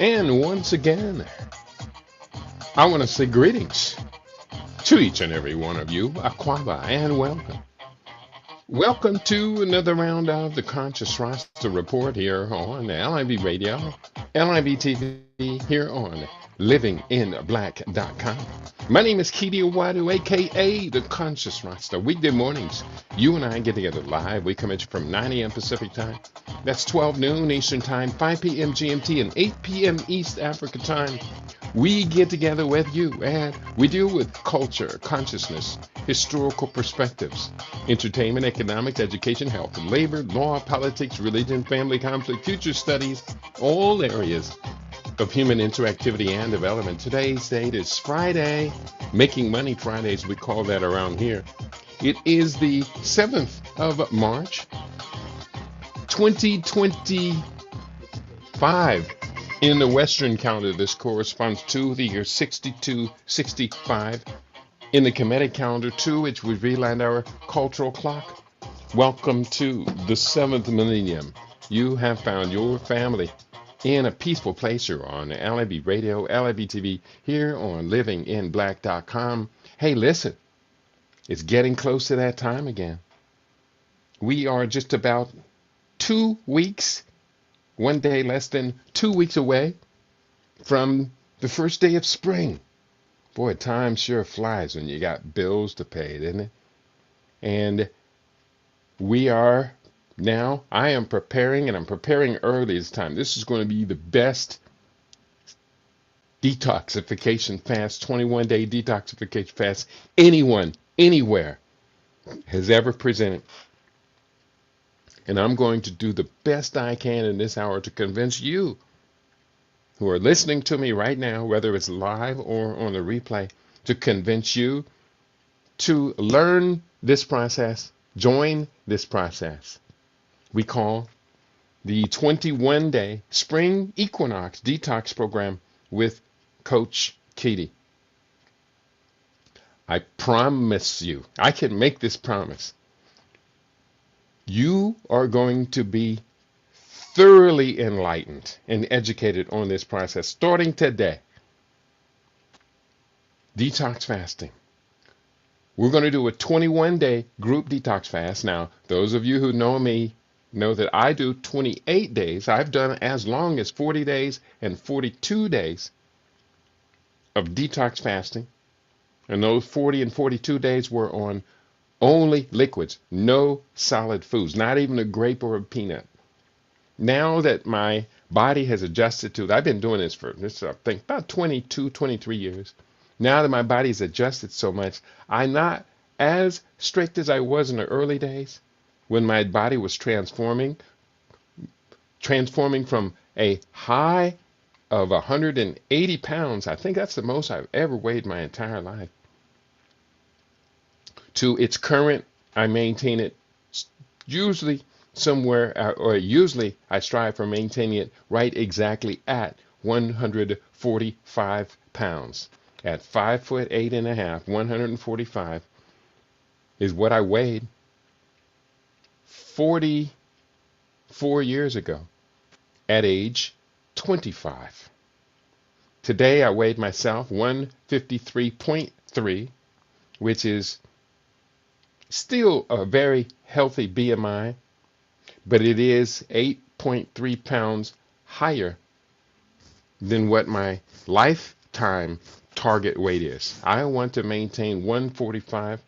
And once again, I want to say greetings to each and every one of you, Aquaba, and welcome. Welcome to another round of the Conscious Roster Report here on LIB Radio, LIB TV, here on livinginblack.com. My name is Keidi, aka the Conscious Roster. Weekday mornings, you and I get together live. We come at you from 9 a.m. Pacific time. That's 12 noon Eastern time, 5 p.m. GMT, and 8 p.m. East Africa time. We get together with you and we deal with culture, consciousness, historical perspectives, entertainment, economics, education, health, labor, law, politics, religion, family conflict, future studies, all areas of human interactivity and development. Today's date is Friday, Making Money Fridays, we call that around here. It is the 7th of March, 2025. In the Western calendar, this corresponds to the year 6265. In the Kemetic calendar, too, which would reland our cultural clock. Welcome to the 7th millennium. You have found your family in a peaceful place. You're on LIB Radio, LIB TV, here on livinginblack.com. Hey, listen, it's getting close to that time again. We are just about 2 weeks, one day less than 2 weeks away from the first day of spring. Boy, time sure flies when you got bills to pay, doesn't it? And we are now, I am preparing, and I'm preparing early this time. This is going to be the best detoxification fast, 21-day detoxification fast anyone, anywhere has ever presented. And I'm going to do the best I can in this hour to convince you who are listening to me right now, whether it's live or on the replay, to convince you to learn this process, join this process. We call the 21-day Spring Equinox Detox Program with Coach Keidi. I promise you, I can make this promise. You are going to be thoroughly enlightened and educated on this process starting today. Detox fasting. We're going to do a 21-day group detox fast. Now, those of you who know me know that I do 28 days. I've done as long as 40 days and 42 days of detox fasting. And those 40 and 42 days were on only liquids, no solid foods, not even a grape or a peanut. Now that my body has adjusted to, I've been doing this for, I think, about 22, 23 years. Now that my body's adjusted so much, I'm not as strict as I was in the early days when my body was transforming from a high of 180 pounds. I think that's the most I've ever weighed my entire life. To its current, I maintain it usually somewhere, or usually I strive for maintaining it right exactly at 145 pounds. At 5'8.5", 145 is what I weighed 44 years ago at age 25. Today I weighed myself 153.3, which is still a very healthy BMI, but it is 8.3 pounds higher than what my lifetime target weight is. I want to maintain 145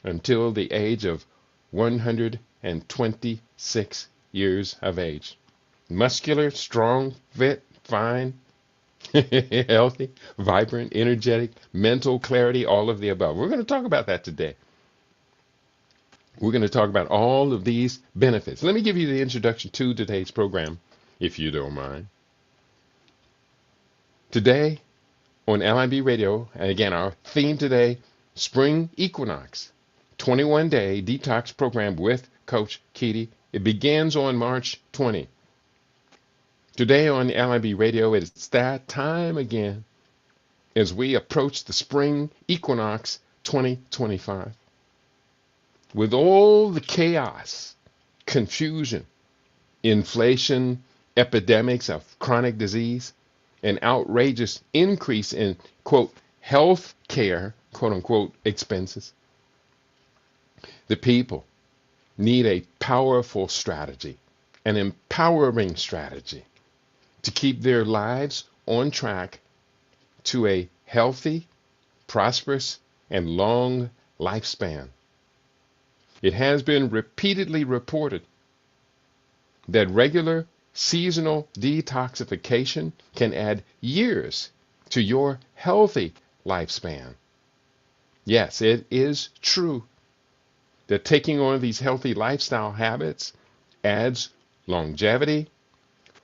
until the age of 126 years of age. Muscular, strong, fit, fine, healthy, vibrant, energetic, mental clarity, all of the above. We're going to talk about that today. We're going to talk about all of these benefits. Let me give you the introduction to today's program, if you don't mind. Today on LIB Radio, and again, our theme today, Spring Equinox, 21-day detox program with Coach Keidi. It begins on March 20. Today on LIB Radio, it's that time again as we approach the Spring Equinox 2025. With all the chaos, confusion, inflation, epidemics of chronic disease, an outrageous increase in, quote, health care, quote unquote, expenses. The people need a powerful strategy, an empowering strategy to keep their lives on track to a healthy, prosperous, and long lifespan. It has been repeatedly reported that regular seasonal detoxification can add years to your healthy lifespan. Yes, it is true that taking on these healthy lifestyle habits adds longevity,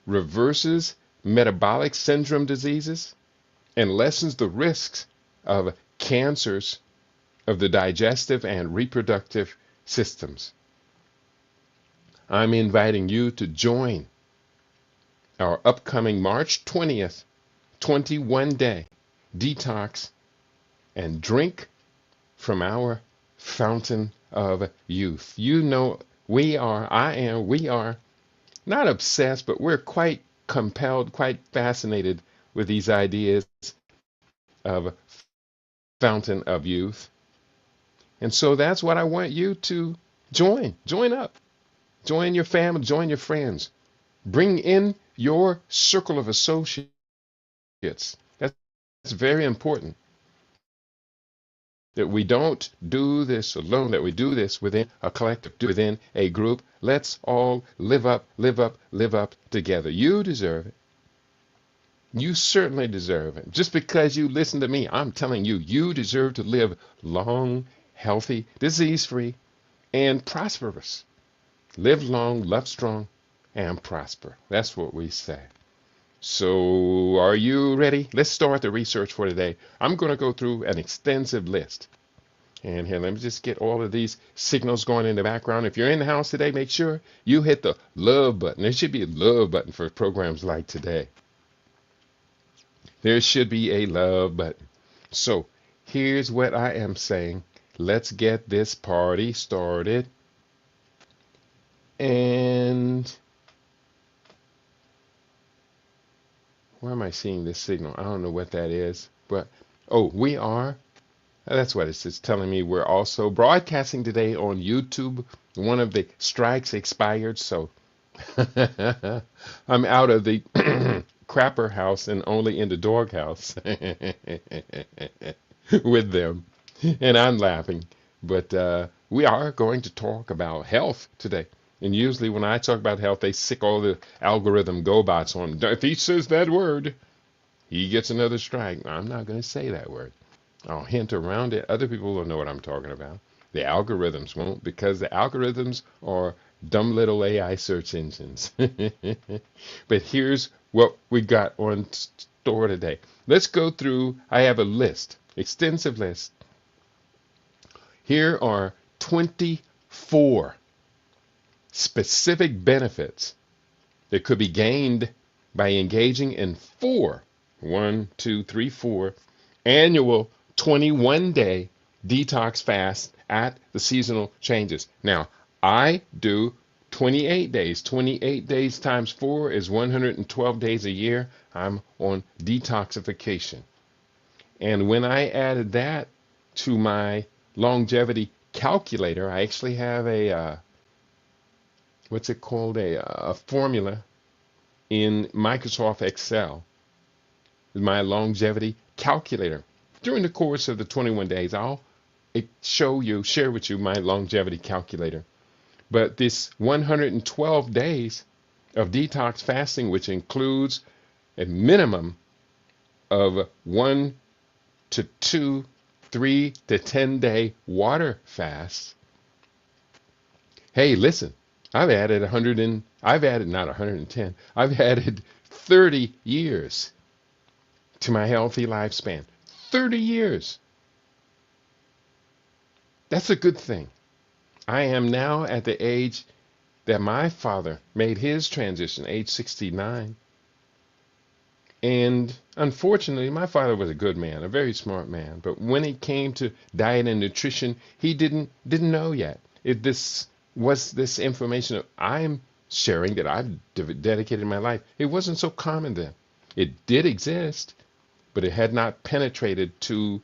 reverses metabolic syndrome diseases, and lessens the risks of cancers of the digestive and reproductive systems. I'm inviting you to join our upcoming March 20th, 21-day detox and drink from our fountain of youth. You know, we are not obsessed, but we're quite compelled, quite fascinated with these ideas of fountain of youth. And so that's what I want you to join up, join your family, join your friends, bring in your circle of associates. That's very important, that we don't do this alone, that we do this within a collective, within a group. Let's all live up together. You deserve it. You certainly deserve it. Just because you listen to me, I'm telling you, you deserve to live long, healthy, disease-free, and prosperous. Live long, love strong, and prosper. That's what we say. So are you ready? Let's start the research for today. I'm going to go through an extensive list. And here, let me just get all of these signals going in the background. If you're in the house today, make sure you hit the love button. There should be a love button for programs like today. There should be a love button. So here's what I am saying. Let's get this party started. And where am I seeing this signal? I don't know what that is. But, oh, we are. That's what it's telling me. We're also broadcasting today on YouTube. One of the strikes expired, so I'm out of the crapper house and only in the doghouse with them. And I'm laughing. But we are going to talk about health today. And usually when I talk about health, they sick all the algorithm GoBots on. If he says that word, he gets another strike. I'm not going to say that word. I'll hint around it. Other people will know what I'm talking about. The algorithms won't, because the algorithms are dumb little AI search engines. But here's what we got on store today. Let's go through. I have a list, extensive list. Here are 24 specific benefits that could be gained by engaging in four annual 21-day detox fast at the seasonal changes. Now, I do 28 days. 28 days times 4 is 112 days a year. I'm on detoxification. And when I added that to my longevity calculator, I actually have a, what's it called? A formula in Microsoft Excel, my longevity calculator. During the course of the 21 days, I'll share with you my longevity calculator. But this 112 days of detox fasting, which includes a minimum of 1 to 2, 3 to 10 day water fasts. Hey, listen, I've added 30 years to my healthy lifespan. 30 years. That's a good thing. I am now at the age that my father made his transition, age 69. And unfortunately, my father was a good man, a very smart man. But when it came to diet and nutrition, he didn't know yet. This information that I'm sharing, that I've dedicated my life, it wasn't so common then. It did exist, but it had not penetrated to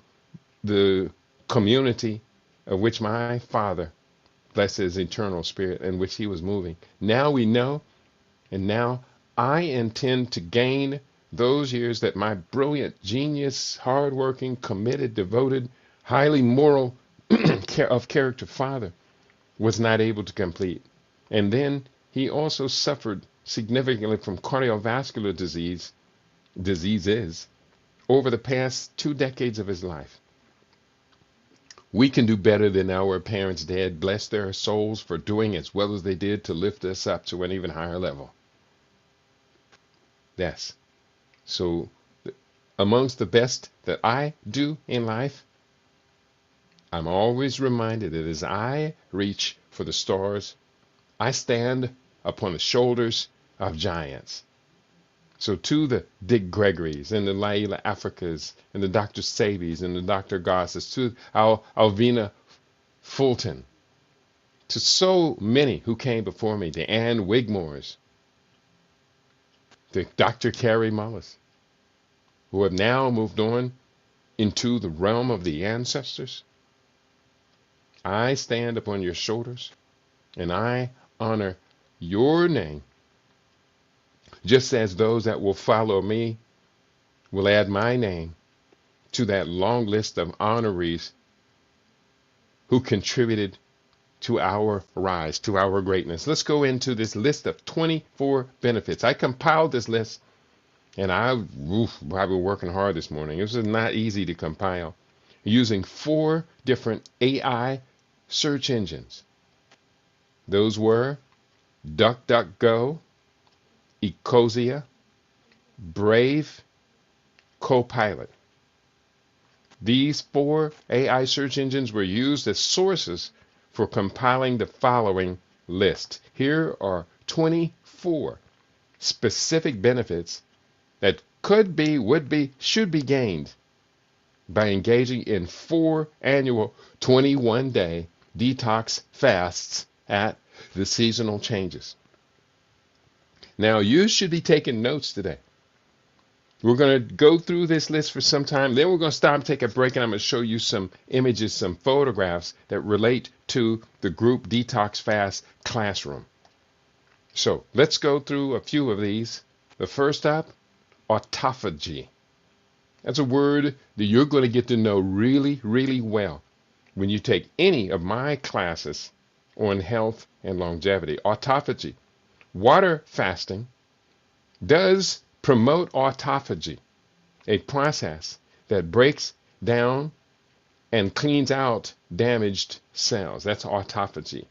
the community of which my Father, bless his eternal spirit, in which he was moving. Now we know, and now I intend to gain those years that my brilliant, genius, hardworking, committed, devoted, highly moral of character father was not able to complete. And then he also suffered significantly from cardiovascular diseases over the past 2 decades of his life. We can do better than our parents did. Bless their souls for doing as well as they did to lift us up to an even higher level. Yes. So amongst the best that I do in life, I'm always reminded that as I reach for the stars, I stand upon the shoulders of giants. So to the Dick Gregorys and the Laila Africas and the Dr. Sabies and the Dr. Gosses, to Alvina Fulton, to so many who came before me, the Ann Wigmores, the Dr. Carrie Mullis, who have now moved on into the realm of the ancestors. I stand upon your shoulders and I honor your name, just as those that will follow me will add my name to that long list of honorees who contributed to our rise, to our greatness. Let's go into this list of 24 benefits. I compiled this list, and I've been working hard this morning. It was not easy to compile, using 4 different AI search engines. Those were DuckDuckGo, Ecosia, Brave, Copilot. These 4 AI search engines were used as sources for compiling the following list. Here are 24 specific benefits that could be, would be, should be gained by engaging in 4 annual 21-day detox fasts at the seasonal changes. Now, you should be taking notes today. We're going to go through this list for some time. Then we're going to stop, take a break, and I'm going to show you some images, some photographs that relate to the group Detox Fast classroom. So let's go through a few of these. The first up, autophagy. That's a word that you're going to get to know really, really well when you take any of my classes on health and longevity. Autophagy. Water fasting does promote autophagy, a process that breaks down and cleans out damaged cells. That's autophagy.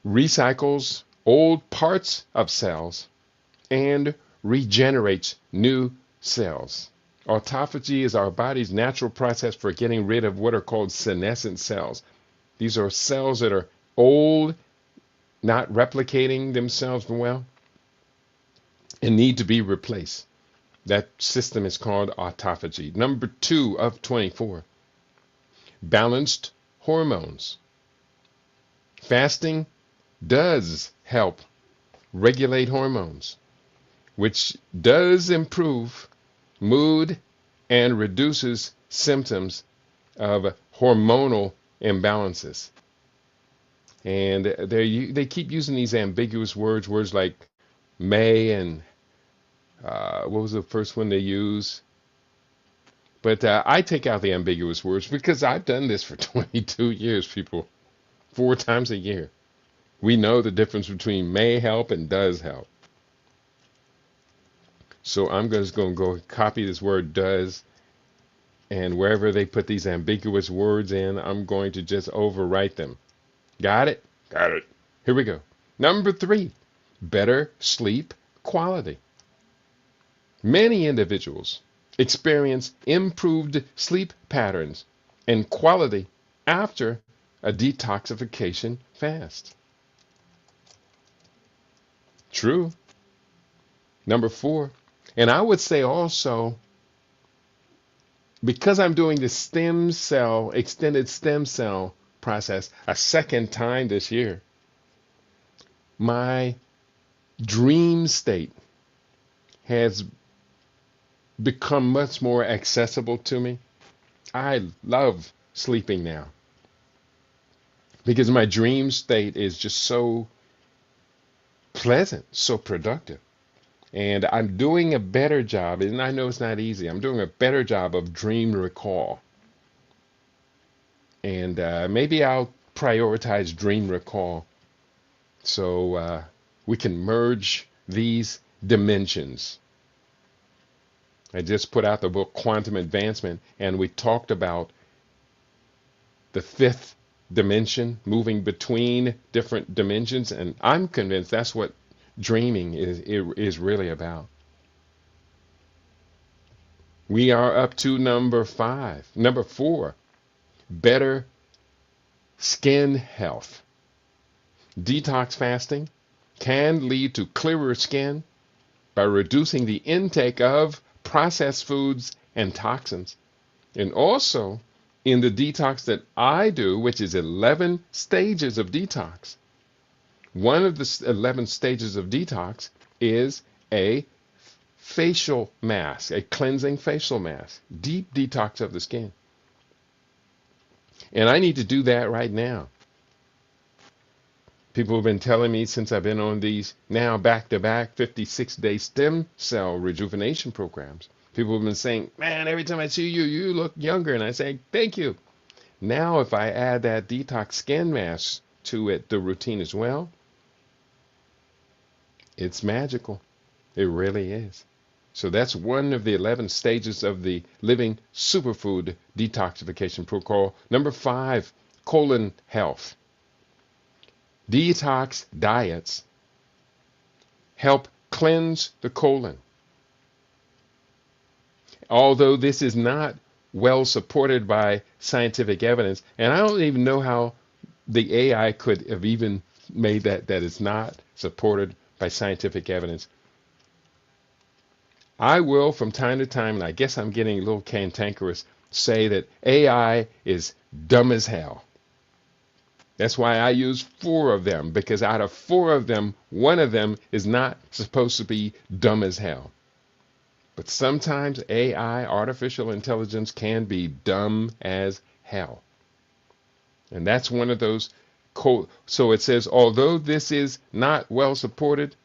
Recycles old parts of cells and regenerates new cells. Autophagy is our body's natural process for getting rid of what are called senescent cells. These are cells that are old, not replicating themselves well, and need to be replaced. That system is called autophagy. Number 2 of 24, balanced hormones. Fasting does help regulate hormones, which does improve mood and reduces symptoms of hormonal imbalances. And they keep using these ambiguous words like may and what was the first one they use? But I take out the ambiguous words because I've done this for 22 years, people, 4 times a year. We know the difference between may help and does help. So I'm just going to go copy this word does, and wherever they put these ambiguous words in, I'm going to just overwrite them. Got it? Got it. Here we go. Number 3, better sleep quality. Many individuals experience improved sleep patterns and quality after a detoxification fast. True. Number 4, and I would say also, because I'm doing the extended stem cell process a second time this year, my dream state has become much more accessible to me. I love sleeping now because my dream state is just so pleasant, so productive. And I'm doing a better job, and I know it's not easy. I'm doing a better job of dream recall. And maybe I'll prioritize dream recall so we can merge these dimensions. I just put out the book Quantum Advancement, and we talked about the fifth dimension, moving between different dimensions, and I'm convinced that's what dreaming is really about. We are up to number 4, better skin health. Detox fasting can lead to clearer skin by reducing the intake of processed foods and toxins. And also, in the detox that I do, which is 11 stages of detox, one of the 11 stages of detox is a facial mask, a cleansing facial mask, deep detox of the skin. And I need to do that right now. People have been telling me since I've been on these now back-to-back 56-day stem cell rejuvenation programs. People have been saying, man, every time I see you, you look younger. And I say, thank you. Now, if I add that detox skin mask to it, the routine as well, it's magical. It really is. So that's one of the 11 stages of the living superfood detoxification protocol. Number 5, colon health. Detox diets help cleanse the colon. Although this is not well supported by scientific evidence, and I don't even know how the AI could have even made that it's not supported by scientific evidence. I will, from time to time, and I guess I'm getting a little cantankerous, say that AI is dumb as hell. That's why I use 4 of them, because out of 4 of them, one of them is not supposed to be dumb as hell. But sometimes AI, artificial intelligence, can be dumb as hell. And that's one of those. So it says, although this is not well supported,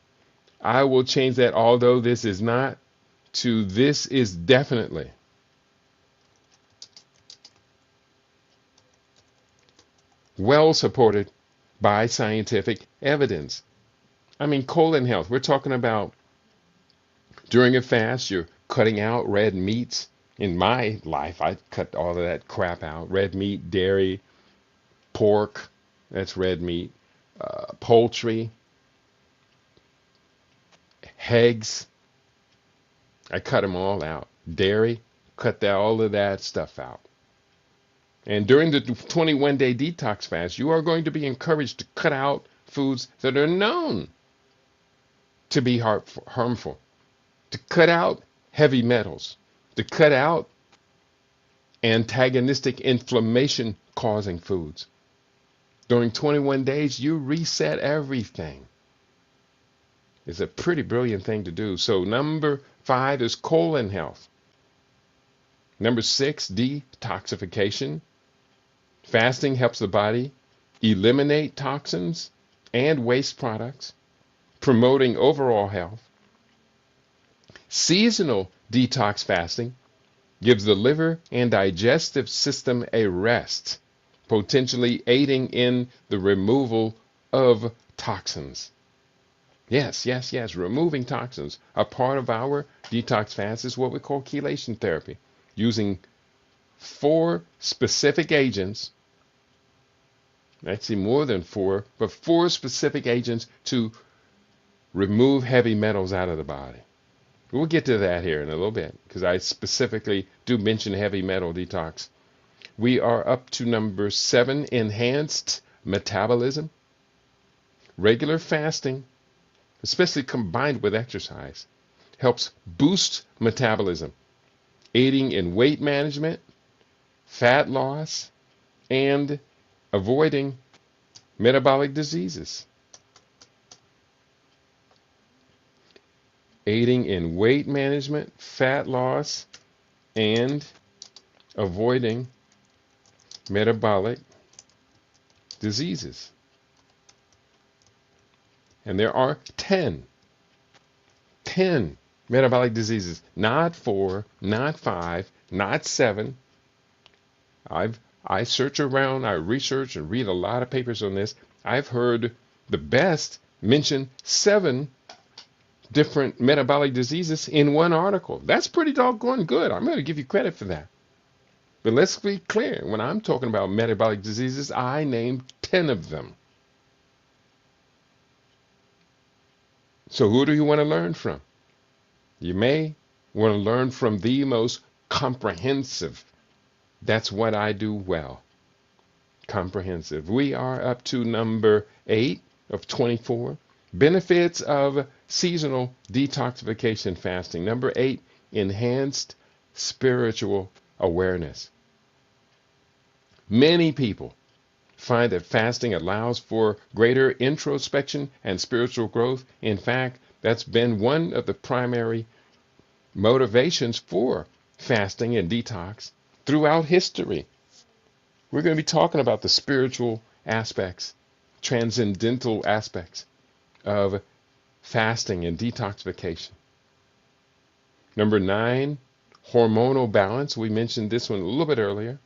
I will change that although this is not to this is definitely. Well supported by scientific evidence. I mean, colon health. We're talking about during a fast, you're cutting out red meats. In my life, I cut all of that crap out. Red meat, dairy, pork, that's red meat, poultry, eggs. I cut them all out. Dairy, cut all of that stuff out. And during the 21-day detox fast, you are going to be encouraged to cut out foods that are known to be harmful, to cut out heavy metals, to cut out antagonistic inflammation causing foods. During 21 days, you reset everything. It's a pretty brilliant thing to do. So number 5 is colon health. Number 6, detoxification. Fasting helps the body eliminate toxins and waste products, promoting overall health. Seasonal detox fasting gives the liver and digestive system a rest, potentially aiding in the removal of toxins. Yes, removing toxins. A part of our detox fast is what we call chelation therapy, using 4 specific agents, actually more than 4, but 4 specific agents to remove heavy metals out of the body. We'll get to that here in a little bit, because I specifically do mention heavy metal detox. We are up to number 7, enhanced metabolism. Regular fasting, especially combined with exercise, helps boost metabolism, aiding in weight management, fat loss, and avoiding metabolic diseases. aiding in weight management, fat loss, and avoiding metabolic diseases. And there are 10 metabolic diseases, not 4, not 5, not 7. I search around, I research and read a lot of papers on this. I've heard the best mention 7 different metabolic diseases in one article. That's pretty doggone good. I'm going to give you credit for that. But let's be clear. When I'm talking about metabolic diseases, I named 10 of them. So who do you want to learn from? You may want to learn from the most comprehensive. That's what I do well. Comprehensive. We are up to number 8 of 24. Benefits of seasonal detoxification fasting. Number 8, enhanced spiritual awareness. Many people find that fasting allows for greater introspection and spiritual growth. In fact, that's been one of the primary motivations for fasting and detox throughout history. We're going to be talking about the spiritual aspects, transcendental aspects of fasting and detoxification. Number 9, hormonal balance. We mentioned this one a little bit earlier.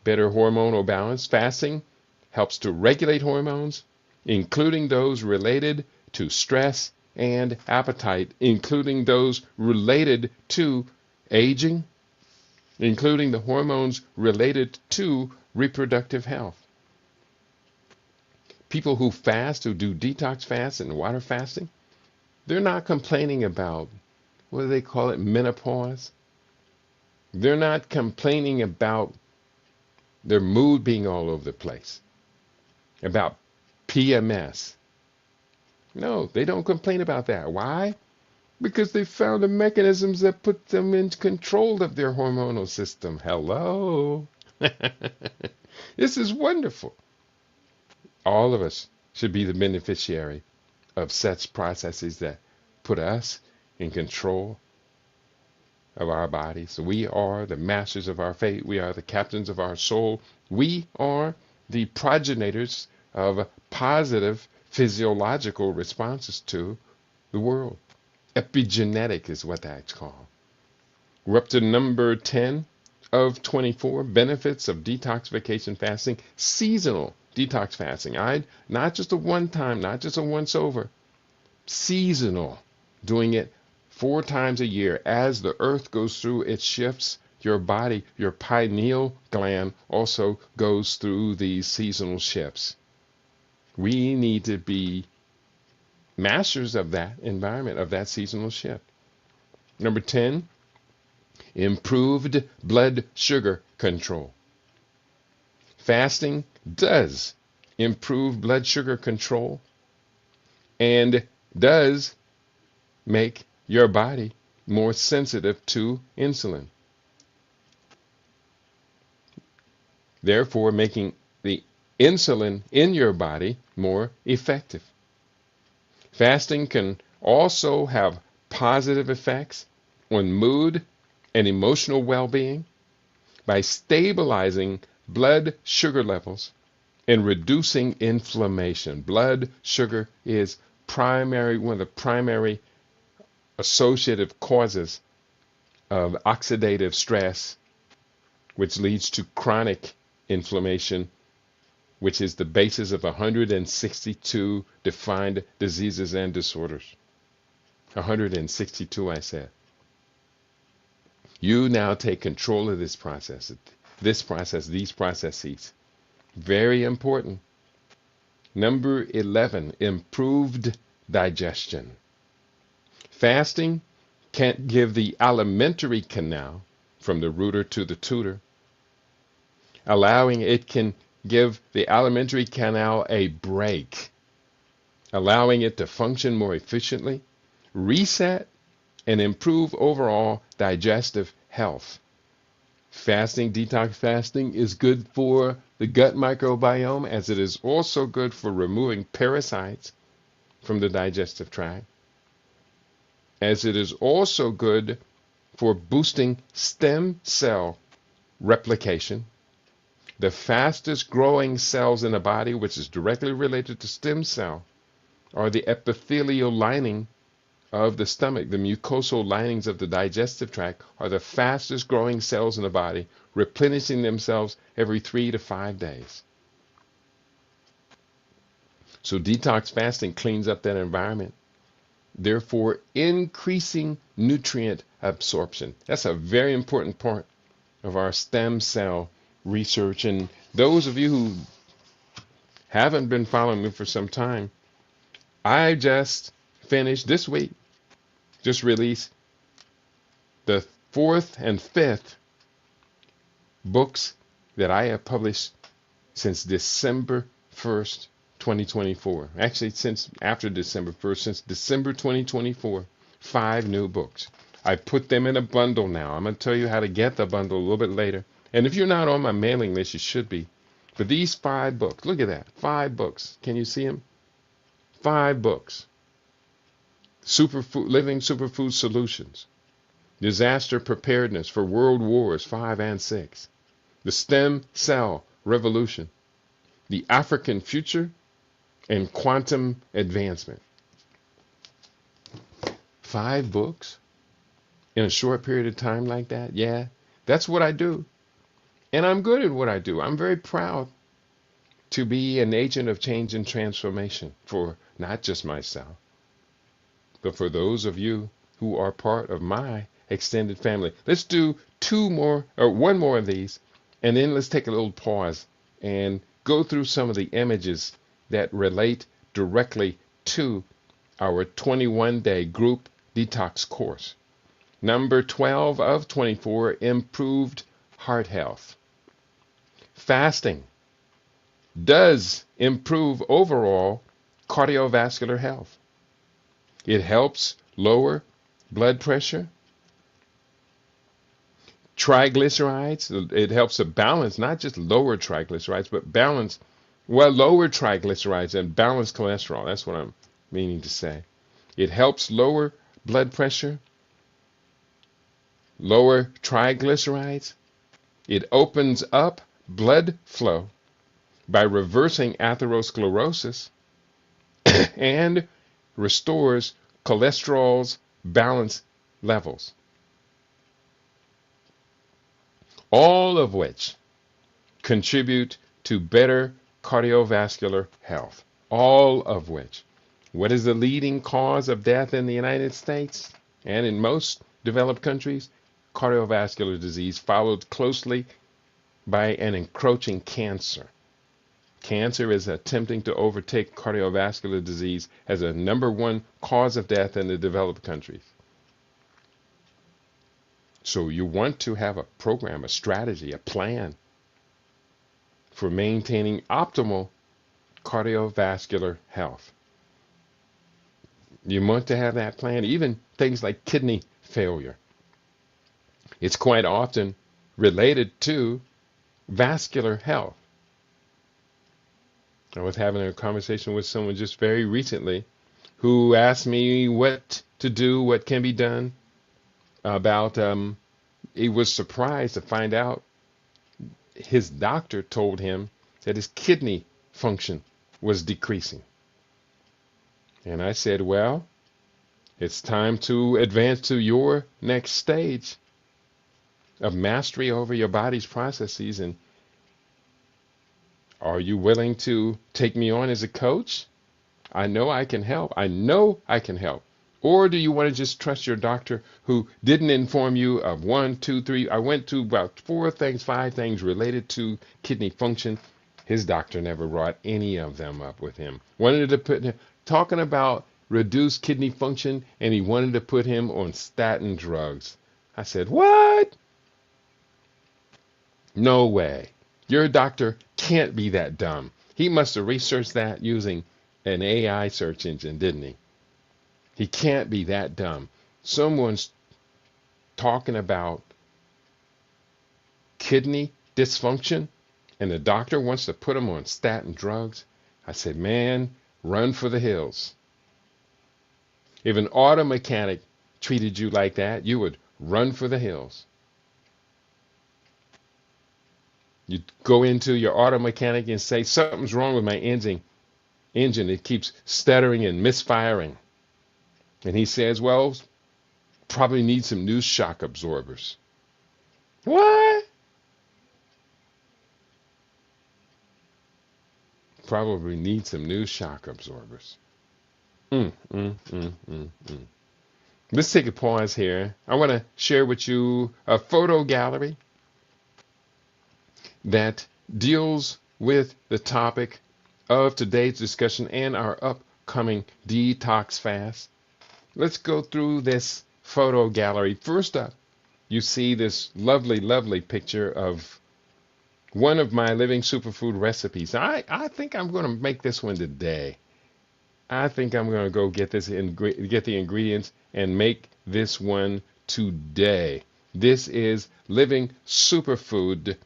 Better hormonal balance. Fasting helps to regulate hormones, including those related to stress and appetite, including those related to aging, including the hormones related to reproductive health. People who fast, who do detox fasts and water fasting, they're not complaining about, what do they call it, menopause. They're not complaining about their mood being all over the place, about PMS. No, they don't complain about that. Why? Because they found the mechanisms that put them in control of their hormonal system. Hello. This is wonderful. All of us should be the beneficiary of such processes that put us in control of our bodies. We are the masters of our fate. We are the captains of our soul. We are the progenitors of positive physiological responses to the world. Epigenetic is what that's called. We're up to number 10 of 24, benefits of detoxification fasting, seasonal detox fasting. Not just a one time, not just a once over, seasonal, doing it 4 times a year. As the earth goes through its shifts, your body, your pineal gland also goes through these seasonal shifts. We need to be masters of that environment, of that seasonal shift. Number 10, improved blood sugar control. Fasting does improve blood sugar control and does make your body more sensitive to insulin, therefore making the insulin in your body more effective. Fasting can also have positive effects on mood and emotional well-being by stabilizing blood sugar levels and reducing inflammation. Blood sugar is one of the primary associative causes of oxidative stress, which leads to chronic inflammation, which is the basis of 162 defined diseases and disorders. 162, I said. You now take control of this process, these processes. Very important. Number 11, improved digestion. Fasting can't give the alimentary canal from the rooter to the tutor. It can give the alimentary canal a break, allowing it to function more efficiently, reset, and improve overall digestive health. Fasting, detox fasting, is good for the gut microbiome, as it is also good for removing parasites from the digestive tract. as it is also good for boosting stem cell replication. The fastest growing cells in the body, which is directly related to stem cell, are the epithelial lining of the stomach. The mucosal linings of the digestive tract are the fastest growing cells in the body, replenishing themselves every 3 to 5 days. So detox fasting cleans up that environment, therefore increasing nutrient absorption. That's a very important part of our stem cell research. And those of you who haven't been following me for some time, I just finished this week, just released the 4th and 5th books that I have published since December 1st, 2024. Actually, since after December 1st, since December 2024, 5 new books. I put them in a bundle now. I'm going to tell you how to get the bundle a little bit later. And if you're not on my mailing list, you should be. For these 5 books, look at that, 5 books. Can you see them? 5 books. Living Superfood Solutions. Disaster Preparedness for World Wars 5 and 6. The Stem Cell Revolution. The African Future and Quantum Advancement. 5 books in a short period of time like that? Yeah, that's what I do. And I'm good at what I do. I'm very proud to be an agent of change and transformation for not just myself, but for those of you who are part of my extended family. Let's do one more of these, and then let's take a little pause and go through some of the images that relate directly to our 21-day group detox course. Number 12 of 24, improved heart health. Fasting does improve overall cardiovascular health. It helps lower blood pressure, triglycerides. It helps to balance, not just lower triglycerides, but lower triglycerides and balance cholesterol. That's what I'm meaning to say. It helps lower blood pressure, lower triglycerides. It opens up blood flow by reversing atherosclerosis and restores cholesterol's balance levels. All of which contribute to better cardiovascular health. All of which. What is the leading cause of death in the United States and in most developed countries? Cardiovascular disease, followed closely by an encroaching cancer. Cancer is attempting to overtake cardiovascular disease as a #1 cause of death in the developed countries. So you want to have a program, a strategy, a plan for maintaining optimal cardiovascular health. You want to have that plan, even things like kidney failure. It's quite often related to vascular health. I was having a conversation with someone just very recently who asked me what to do, what can be done about, he was surprised to find out his doctor told him that his kidney function was decreasing. And I said, well, it's time to advance to your next stage of mastery over your body's processes. And are you willing to take me on as a coach? I know I can help. I know I can help. Or do you want to just trust your doctor who didn't inform you of 1, 2, 3? I went to about 4 things, 5 things related to kidney function. His doctor never brought any of them up with him. Wanted to put him talking about reduced kidney function, and he wanted to put him on statin drugs. I said, what? No way. Your doctor can't be that dumb. He must have researched that using an AI search engine, didn't he? He can't be that dumb. Someone's talking about kidney dysfunction, and the doctor wants to put him on statin drugs. I said, man, run for the hills. If an auto mechanic treated you like that, you would run for the hills. You'd go into your auto mechanic and say, something's wrong with my engine. It keeps stuttering and misfiring. And he says, well, probably need some new shock absorbers. What? Probably need some new shock absorbers. Mm, mm, mm, mm, mm. Let's take a pause here. I want to share with you a photo gallery that deals with the topic of today's discussion and our upcoming detox fast. Let's go through this photo gallery. First up, you see this lovely, lovely picture of one of my living superfood recipes. I think I'm going to make this one today. I think I'm going to go get get the ingredients and make this one today. This is living superfood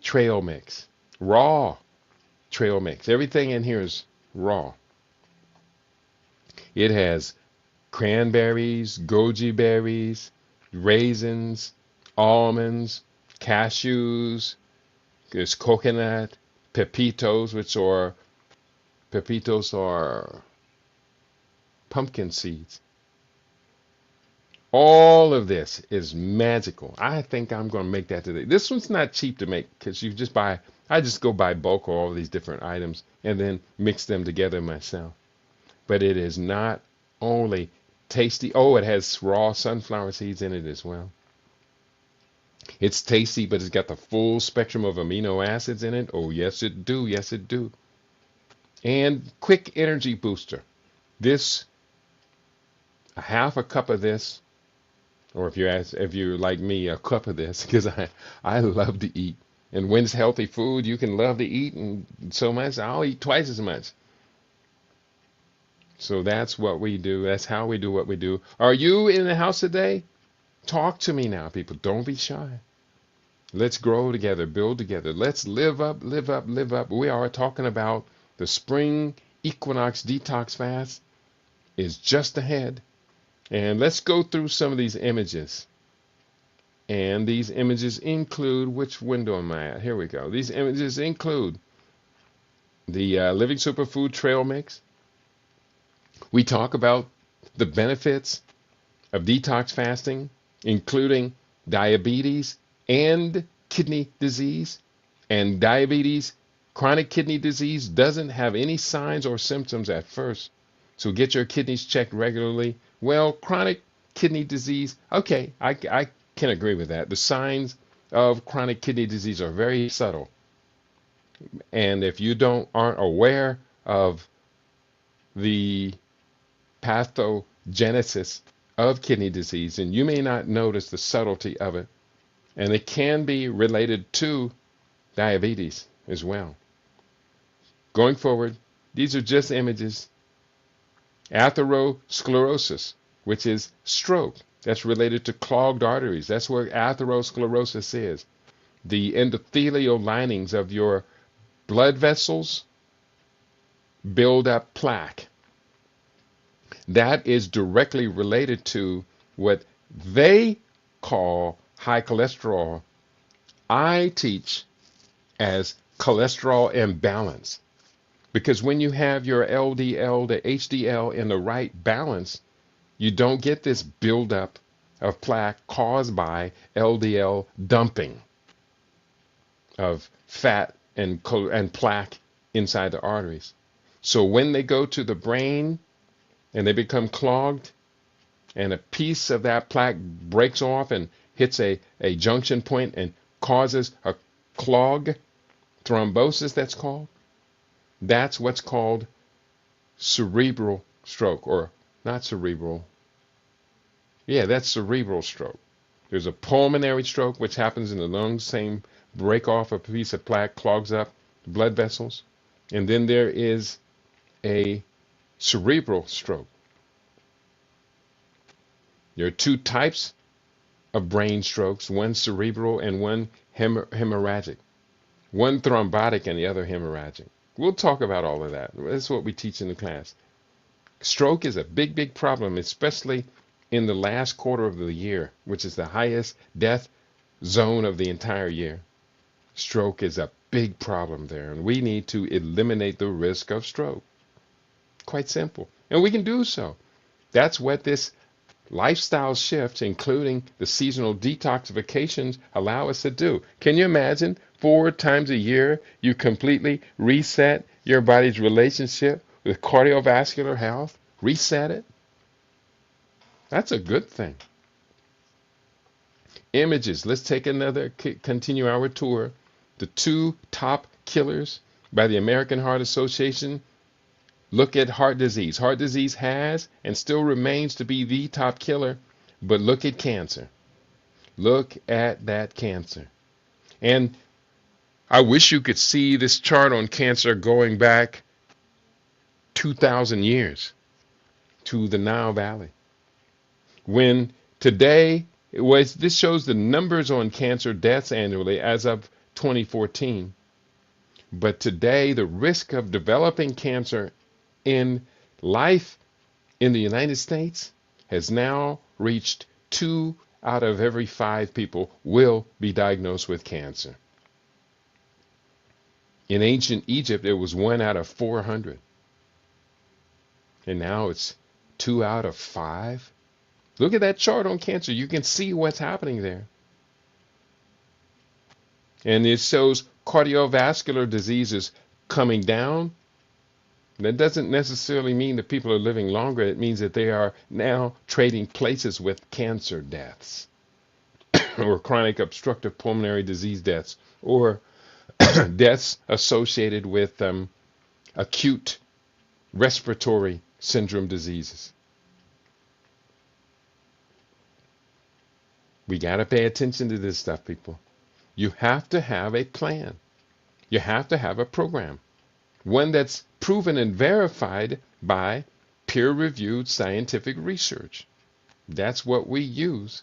trail mix, raw trail mix. Everything in here is raw. It has cranberries, goji berries, raisins, almonds, cashews. There's coconut, pepitos are pumpkin seeds. All of this is magical. I think I'm going to make that today. This one's not cheap to make because I just go buy bulk of all these different items and then mix them together myself. But it is not only tasty. Oh, it has raw sunflower seeds in it as well. It's tasty, but it's got the full spectrum of amino acids in it. Oh, yes, it do. Yes, it do. And quick energy booster. A half a cup of this, or if you're like me, a cup of this, because I love to eat. And when it's healthy food, you can love to eat and so much. I'll eat twice as much. So that's what we do. That's how we do what we do. Are you in the house today? Talk to me now, people. Don't be shy. Let's grow together, build together. Let's live up, live up, live up. We are talking about the spring Equinox detox fast is just ahead. And let's go through some of these images. And these images include, which window am I at? Here we go. These images include the Living Superfood Trail Mix. We talk about the benefits of detox fasting, including diabetes and kidney disease. And diabetes, chronic kidney disease, doesn't have any signs or symptoms at first. So get your kidneys checked regularly. Well, chronic kidney disease, okay, I can agree with that. The signs of chronic kidney disease are very subtle. And if you aren't aware of the pathogenesis of kidney disease, and you may not notice the subtlety of it. And it can be related to diabetes as well. Going forward, these are just images. Atherosclerosis, which is stroke. That's related to clogged arteries. That's what atherosclerosis is. The endothelial linings of your blood vessels build up plaque. That is directly related to what they call high cholesterol. I teach as cholesterol imbalance. Because when you have your LDL to HDL in the right balance, you don't get this buildup of plaque caused by LDL dumping of fat and plaque inside the arteries. So when they go to the brain and they become clogged, and a piece of that plaque breaks off and hits a junction point and causes a clog, thrombosis that's called, that's what's called cerebral stroke, or not cerebral. Yeah, that's cerebral stroke. There's a pulmonary stroke, which happens in the lungs, same break off a piece of plaque, clogs up blood vessels. And then there is a cerebral stroke. There are two types of brain strokes, one cerebral and one hemorrhagic. One thrombotic and the other hemorrhagic. We'll talk about all of that. That's what we teach in the class. Stroke is a big, big problem, especially in the last quarter of the year, which is the highest death zone of the entire year. Stroke is a big problem there, and we need to eliminate the risk of stroke. Quite simple. And we can do so. That's what this lifestyle shift, including the seasonal detoxifications, allow us to do. Can you imagine 4 times a year you completely reset your body's relationship with cardiovascular health? Reset it? That's a good thing. Images. Let's take continue our tour. The 2 top killers by the American Heart Association. Look at heart disease. Heart disease has and still remains to be the top killer, but look at cancer. Look at that cancer. And I wish you could see this chart on cancer going back 2,000 years to the Nile Valley. When today, this shows the numbers on cancer deaths annually as of 2014. But today, the risk of developing cancer in life in the United States has now reached 2 out of every 5 people will be diagnosed with cancer. In ancient Egypt, it was 1 out of 400. And now it's 2 out of 5. Look at that chart on cancer. You can see what's happening there. And it shows cardiovascular diseases coming down. That doesn't necessarily mean that people are living longer. It means that they are now trading places with cancer deaths or chronic obstructive pulmonary disease deaths or deaths associated with acute respiratory syndrome diseases. We got to pay attention to this stuff, people. You have to have a plan. You have to have a program. One that's proven and verified by peer-reviewed scientific research. That's what we use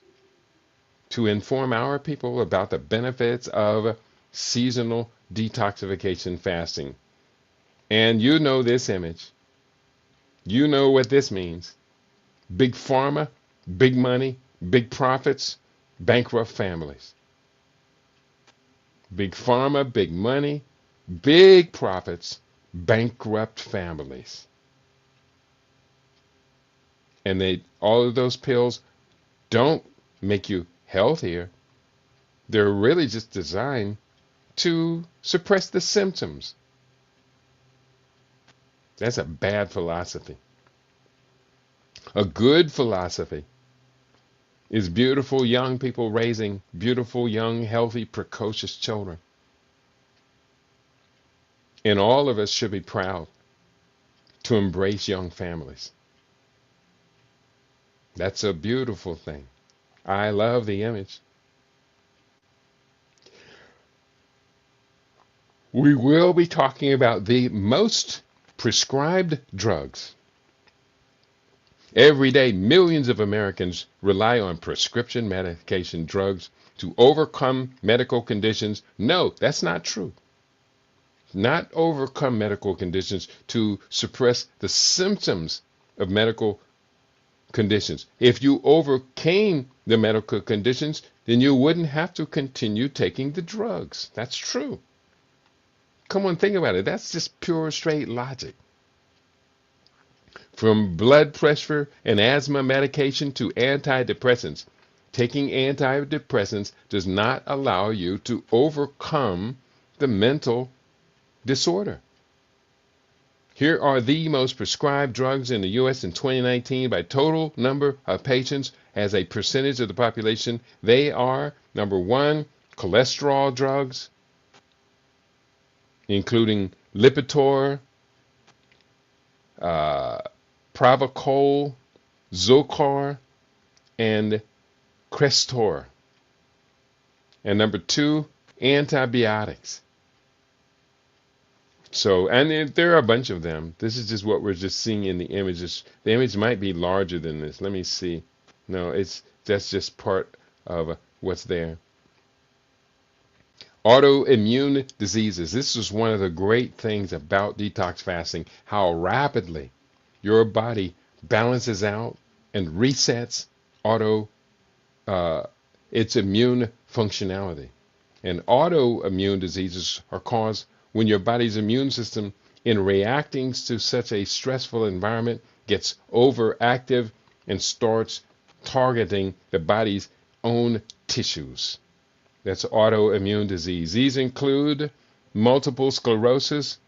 to inform our people about the benefits of seasonal detoxification fasting. And you know this image. You know what this means. Big pharma, big money, big profits, bankrupt families. Big pharma, big money, big profits, bankrupt families. And all of those pills don't make you healthier. They're really just designed to suppress the symptoms. That's a bad philosophy. A good philosophy is beautiful young people raising beautiful, young, healthy, precocious children. And all of us should be proud to embrace young families. That's a beautiful thing. I love the image. We will be talking about the most prescribed drugs. Every day, millions of Americans rely on prescription medication drugs to overcome medical conditions. No, that's not true. Not overcome medical conditions, to suppress the symptoms of medical conditions. If you overcame the medical conditions, then you wouldn't have to continue taking the drugs. That's true. Come on, think about it. That's just pure, straight logic. From blood pressure and asthma medication to antidepressants, taking antidepressants does not allow you to overcome the mental disorder. Here are the most prescribed drugs in the U.S. in 2019 by total number of patients as a percentage of the population. They are, number 1, cholesterol drugs, including Lipitor, Pravachol, Zocor, and Crestor. And number 2, antibiotics. So, and there are a bunch of them. This is just what we're just seeing in the images. The image might be larger than this. Let me see. No, that's just part of what's there. Autoimmune diseases. This is one of the great things about detox fasting, how rapidly your body balances out and resets auto uh, its immune functionality. And autoimmune diseases are caused when your body's immune system, in reacting to such a stressful environment, gets overactive and starts targeting the body's own tissues. That's autoimmune disease. These include multiple sclerosis,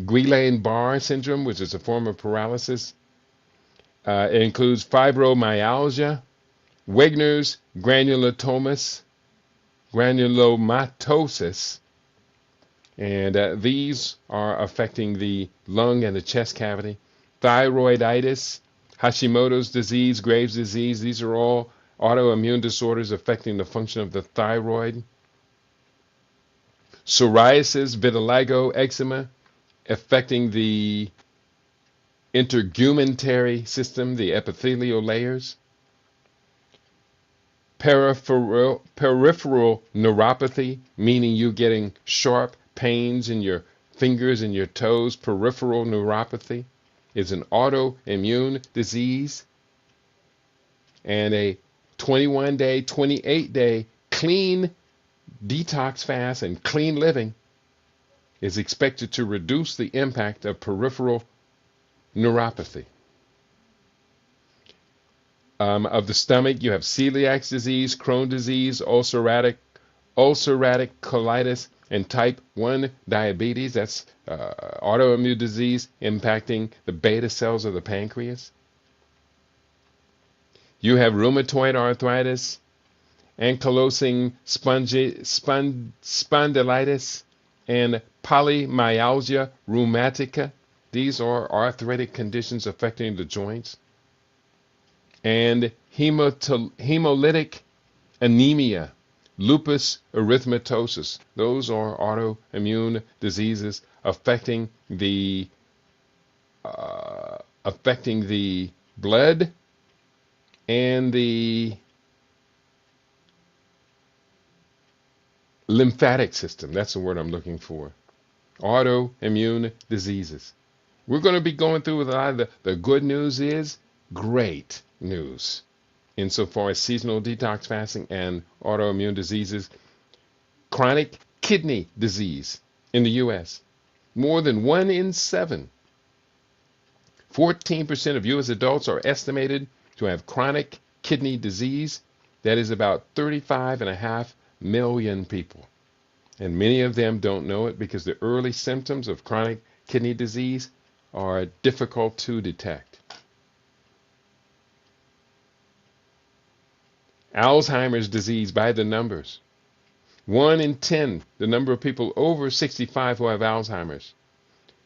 Guillain-Barré syndrome, which is a form of paralysis. It includes fibromyalgia, Wegener's granulomatosis, and these are affecting the lung and the chest cavity. Thyroiditis, Hashimoto's disease, Graves' disease, these are all autoimmune disorders affecting the function of the thyroid. Psoriasis, vitiligo, eczema, affecting the integumentary system, the epithelial layers. Peripheral neuropathy, meaning you getting sharp pains in your fingers and your toes. Peripheral neuropathy is an autoimmune disease. And a 21-day, 28-day clean detox fast and clean living is expected to reduce the impact of peripheral neuropathy. Of the stomach, you have celiac disease, Crohn's disease, ulcerative colitis, and type 1 diabetes. That's autoimmune disease impacting the beta cells of the pancreas. You have rheumatoid arthritis, ankylosing spondylitis, and polymyalgia rheumatica. These are arthritic conditions affecting the joints. And hemolytic anemia, lupus erythematosus. Those are autoimmune diseases affecting the blood and the lymphatic system. That's the word I'm looking for. Autoimmune diseases. We're going to be going through with a lot of the good news is great news insofar as seasonal detox fasting and autoimmune diseases. Chronic kidney disease in the U.S. More than 1 in 7. 14% of U.S. adults are estimated to have chronic kidney disease. That is about 35.5 million people. And many of them don't know it because the early symptoms of chronic kidney disease are difficult to detect. Alzheimer's disease by the numbers. 1 in 10, the number of people over 65 who have Alzheimer's.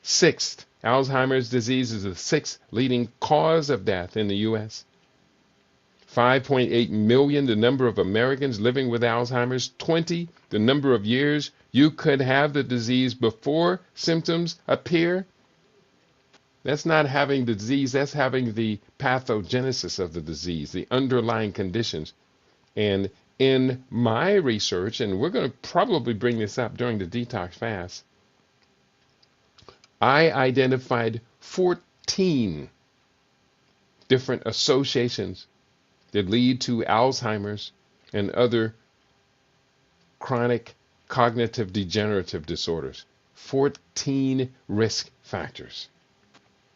Sixth, Alzheimer's disease is the 6th leading cause of death in the U.S. 5.8 million, the number of Americans living with Alzheimer's. 20, the number of years you could have the disease before symptoms appear. That's not having the disease, that's having the pathogenesis of the disease, the underlying conditions. And in my research, and we're going to probably bring this up during the detox fast, I identified 14 different associations that lead to Alzheimer's and other chronic cognitive degenerative disorders. 14 risk factors.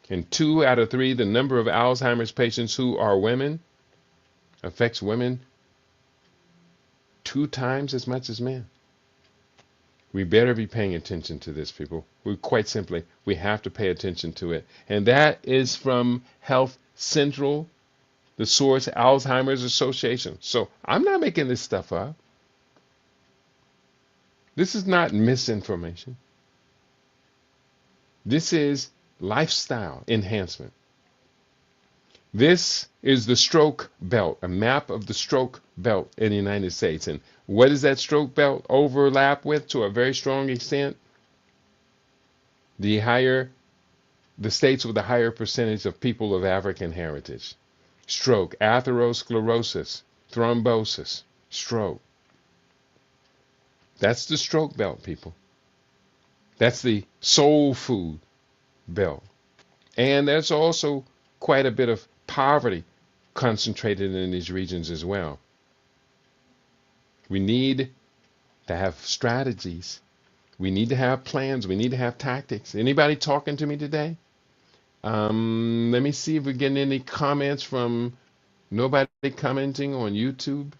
And 2 out of 3, the number of Alzheimer's patients who are women, affects women 2 times as much as men. We better be paying attention to this, people. Quite simply, we have to pay attention to it. And that is from Health Central, the source, Alzheimer's Association. So I'm not making this stuff up. This is not misinformation. This is lifestyle enhancement. This is the stroke belt, a map of the stroke belt in the United States. And what does that stroke belt overlap with to a very strong extent? The states with a higher percentage of people of African heritage. Stroke, atherosclerosis, thrombosis, stroke. That's the stroke belt, people. That's the soul food belt. And there's also quite a bit of poverty concentrated in these regions as well. We need to have strategies. We need to have plans. We need to have tactics. Anybody talking to me today? Let me see if we're getting any comments from nobody commenting on YouTube.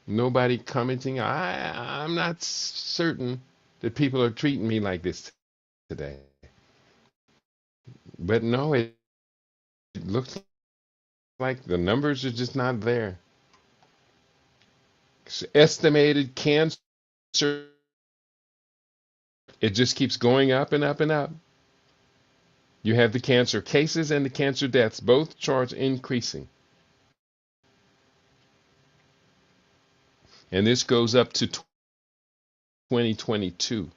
Nobody commenting. I'm not certain that people are treating me like this today. But no, it looks like the numbers are just not there. Estimated cancer, it just keeps going up and up and up. You have the cancer cases and the cancer deaths, both charts increasing. And this goes up to 2022.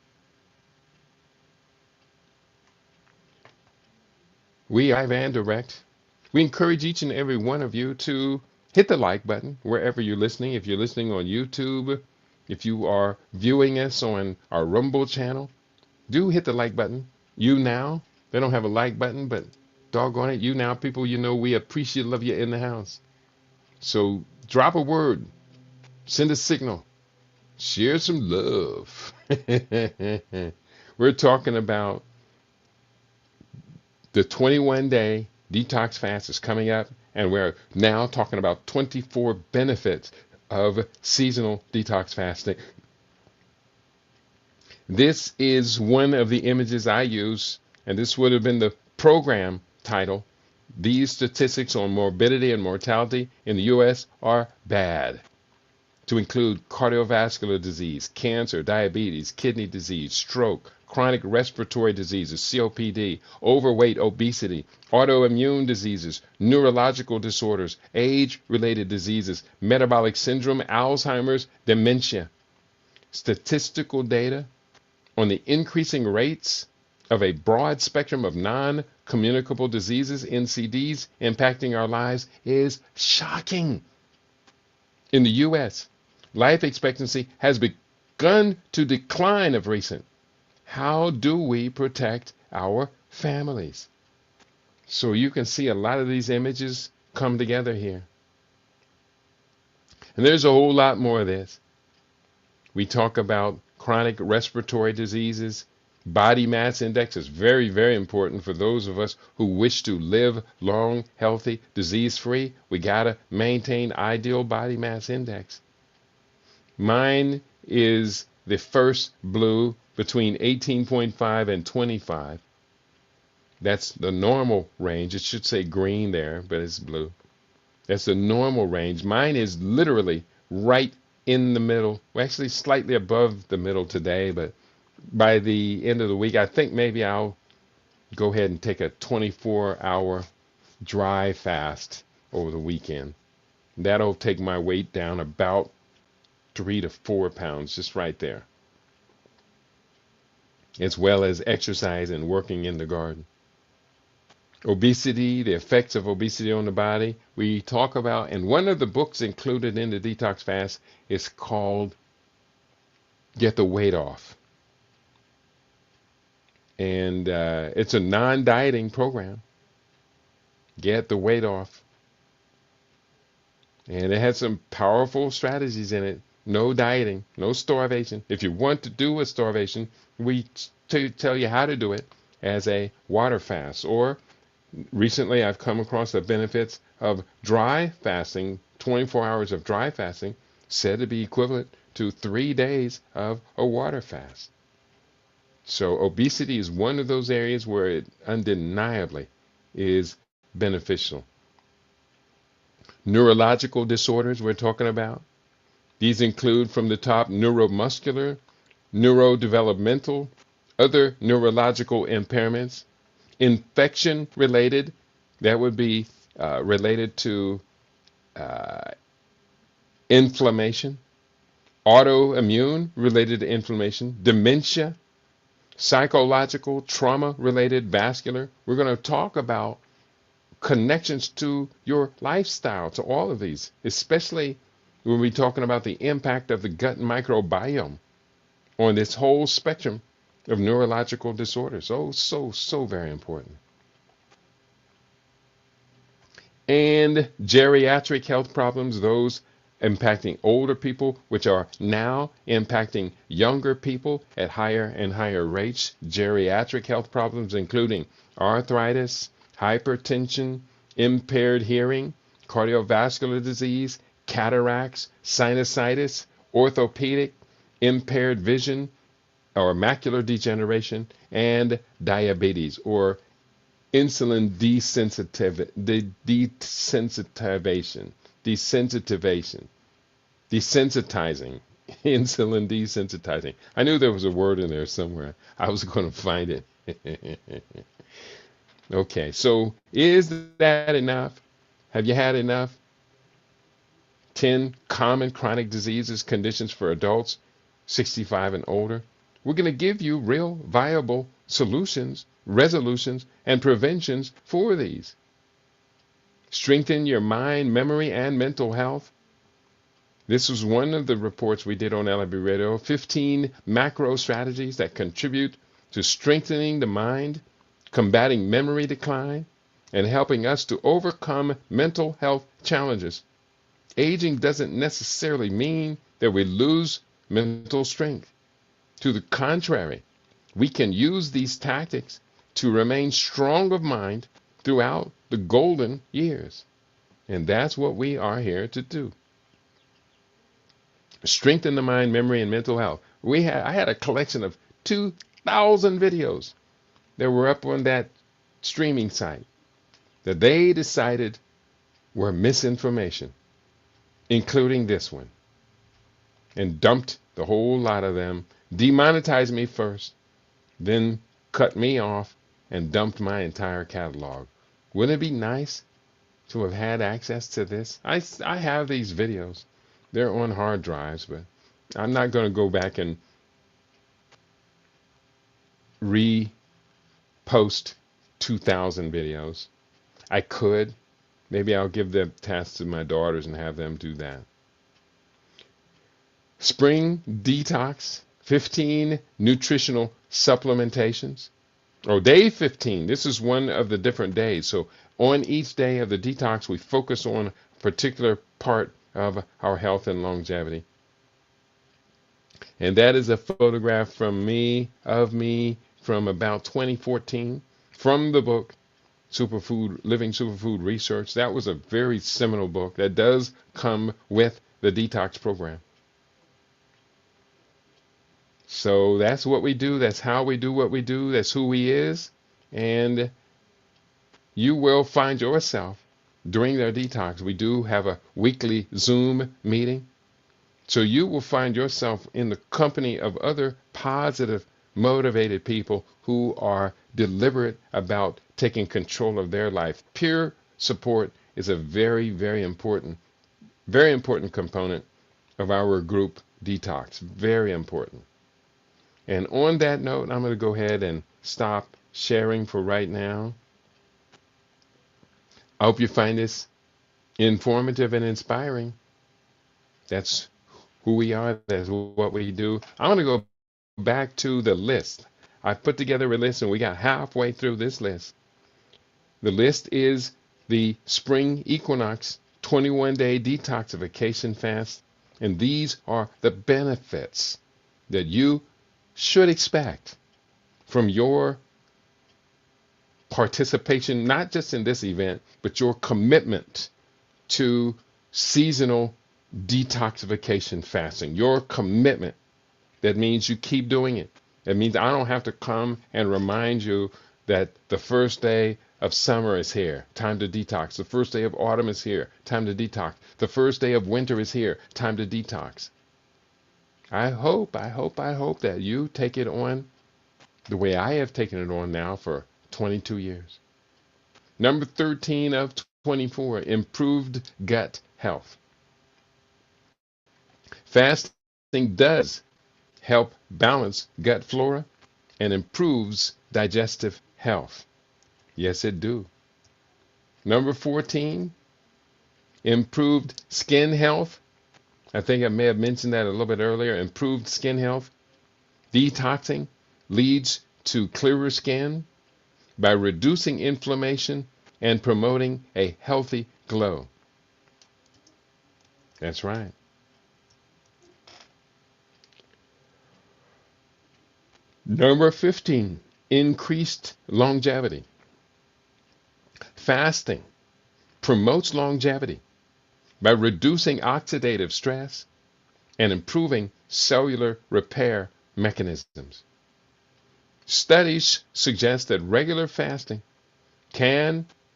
We are live and direct. We encourage each and every one of you to hit the like button wherever you're listening. If you're listening on YouTube, if you are viewing us on our Rumble channel, do hit the like button. You now, they don't have a like button, but doggone it, you now, people, you know we appreciate love you in the house. So drop a word, send a signal, share some love. We're talking about the 21-day detox fast is coming up, and we're now talking about 24 benefits of seasonal detox fasting. This is one of the images I use, and this would have been the program title. These statistics on morbidity and mortality in the U.S. are bad, to include cardiovascular disease, cancer, diabetes, kidney disease, stroke, chronic respiratory diseases, COPD, overweight, obesity, autoimmune diseases, neurological disorders, age-related diseases, metabolic syndrome, Alzheimer's, dementia. Statistical data on the increasing rates of a broad spectrum of non-communicable diseases, NCDs, impacting our lives is shocking. In the U.S., life expectancy has begun to decline of recent. How do we protect our families? So you can see a lot of these images come together here. And there's a whole lot more of this. We talk about chronic respiratory diseases. Body mass index is very, very important for those of us who wish to live long, healthy, disease-free. We got to maintain ideal body mass index. Mine is the first blue between 18.5 and 25. That's the normal range. It should say green there, but it's blue. That's the normal range. Mine is literally right in the middle. Well, actually slightly above the middle today, but by the end of the week, I think maybe I'll go ahead and take a 24-hour dry fast over the weekend. That'll take my weight down about 3 to 4 pounds, just right there, as well as exercise and working in the garden. Obesity, the effects of obesity on the body, we talk about, and one of the books included in the detox fast is called Get the Weight Off. And it's a non-dieting program. Get the weight off. And it has some powerful strategies in it. No dieting, no starvation. If you want to do a starvation, we tell you how to do it as a water fast. Or recently I've come across the benefits of dry fasting, 24 hours of dry fasting, said to be equivalent to 3 days of a water fast. So obesity is one of those areas where it undeniably is beneficial. Neurological disorders we're talking about. These include from the top neuromuscular, neurodevelopmental, other neurological impairments, infection related, that would be related to inflammation, autoimmune related to inflammation, dementia, psychological, trauma related, vascular. We're going to talk about connections to your lifestyle, to all of these, especially when we're talking about the impact of the gut microbiome on this whole spectrum of neurological disorders. Oh, so very important. and geriatric health problems, those impacting older people, which are now impacting younger people at higher and higher rates. Geriatric health problems, including arthritis, hypertension, impaired hearing, cardiovascular disease, cataracts, sinusitis, orthopedic, impaired vision or macular degeneration, and diabetes or insulin desensitizing, insulin desensitizing. I knew there was a word in there somewhere. I was going to find it. Okay, so is that enough? Have you had enough? 10 common chronic diseases, conditions for adults 65 and older. We're going to give you real, viable solutions, resolutions, and preventions for these. Strengthen your mind, memory, and mental health. This was one of the reports we did on LIB Radio. 15 macro strategies that contribute to strengthening the mind, combating memory decline, and helping us to overcome mental health challenges. Aging doesn't necessarily mean that we lose mental strength. To the contrary, we can use these tactics to remain strong of mind throughout the golden years. And that's what we are here to do. Strengthen the mind, memory, and mental health. I had a collection of 2,000 videos that were up on that streaming site that they decided were misinformation, including this one, and dumped the whole lot of them, demonetized me first, then cut me off and dumped my entire catalog. Wouldn't it be nice to have had access to this? I have these videos. They're on hard drives, but I'm not going to go back and repost 2,000 videos. I could. Maybe I'll give the task to my daughters and have them do that. Spring Detox, 15 nutritional supplementations. Oh, day 15. This is one of the different days. So on each day of the detox, we focus on a particular part of our health and longevity. And that is a photograph from me, from about 2014, from the book Superfood, Living Superfood Research. That was a very seminal book that does come with the detox program. So that's what we do. That's how we do what we do. That's who we is. And you will find yourself during their detox. We do have a weekly Zoom meeting. So you will find yourself in the company of other positive, motivated people who are deliberate about taking control of their life. Peer support is a very, very important component of our group detox. Very important. And on that note, I'm going to go ahead and stop sharing for right now. I hope you find this informative and inspiring. That's who we are. That's what we do. I'm going to go back to the list. I put together a list and we got halfway through this list. The list is the Spring Equinox 21-day detoxification fast. And these are the benefits that you should expect from your participation, not just in this event, but your commitment to seasonal detoxification fasting. Your commitment. That means you keep doing it. That means I don't have to come and remind you that the first day of summer is here, time to detox. The first day of autumn is here, time to detox. The first day of winter is here, time to detox. I hope that you take it on the way I have taken it on now for 22 years. Number 13 of 24, improved gut health. Fasting does help balance gut flora and improves digestive health. Yes, it do. Number 14, improved skin health. I think I may have mentioned that a little bit earlier. Improved skin health. Detoxing leads to clearer skin by reducing inflammation and promoting a healthy glow. That's right. Number 15, increased longevity. Fasting promotes longevity by reducing oxidative stress and improving cellular repair mechanisms. Studies suggest that regular fasting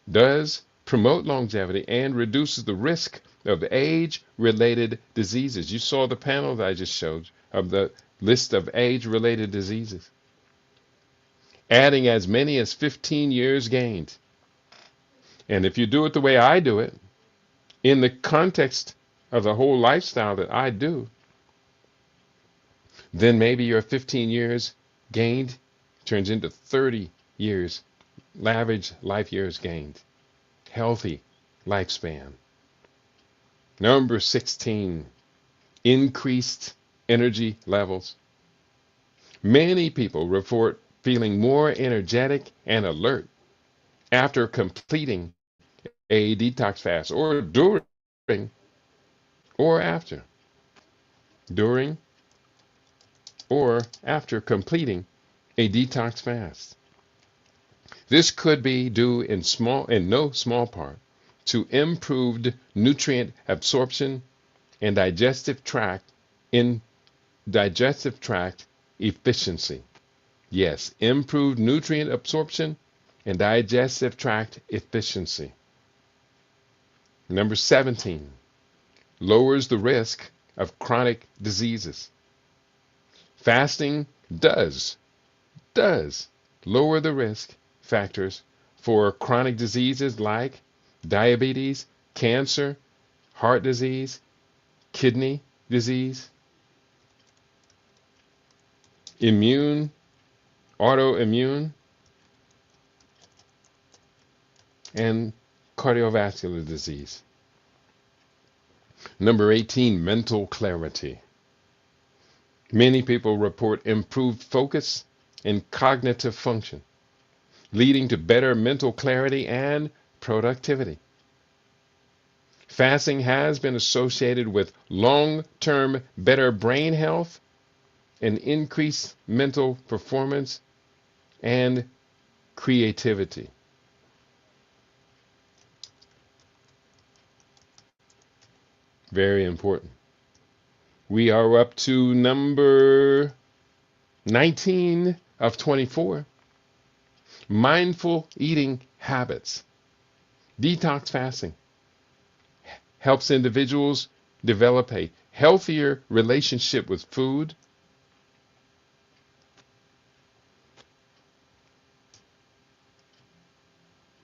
does promote longevity and reduces the risk of age-related diseases. You saw the panel that I just showed of the list of age-related diseases. Adding as many as 15 years gained. And if you do it the way I do it, in the context of the whole lifestyle that I do, then maybe your 15 years gained turns into 30 years, average life years gained, healthy lifespan. Number 16, increased energy levels. Many people report feeling more energetic and alert after completing a detox fast or during or after. During or after completing a detox fast. This could be due in no small part to improved nutrient absorption and digestive tract efficiency. Yes, improved nutrient absorption and digestive tract efficiency. Number 17, lowers the risk of chronic diseases. Fasting does lower the risk factors for chronic diseases like diabetes, cancer, heart disease, kidney disease, autoimmune, and cardiovascular disease. Number 18, mental clarity. Many people report improved focus and cognitive function, leading to better mental clarity and productivity. Fasting has been associated with long-term better brain health and increased mental performance and creativity. Very important. We are up to number 19 of 24. Mindful eating habits. Detox fasting helps individuals develop a healthier relationship with food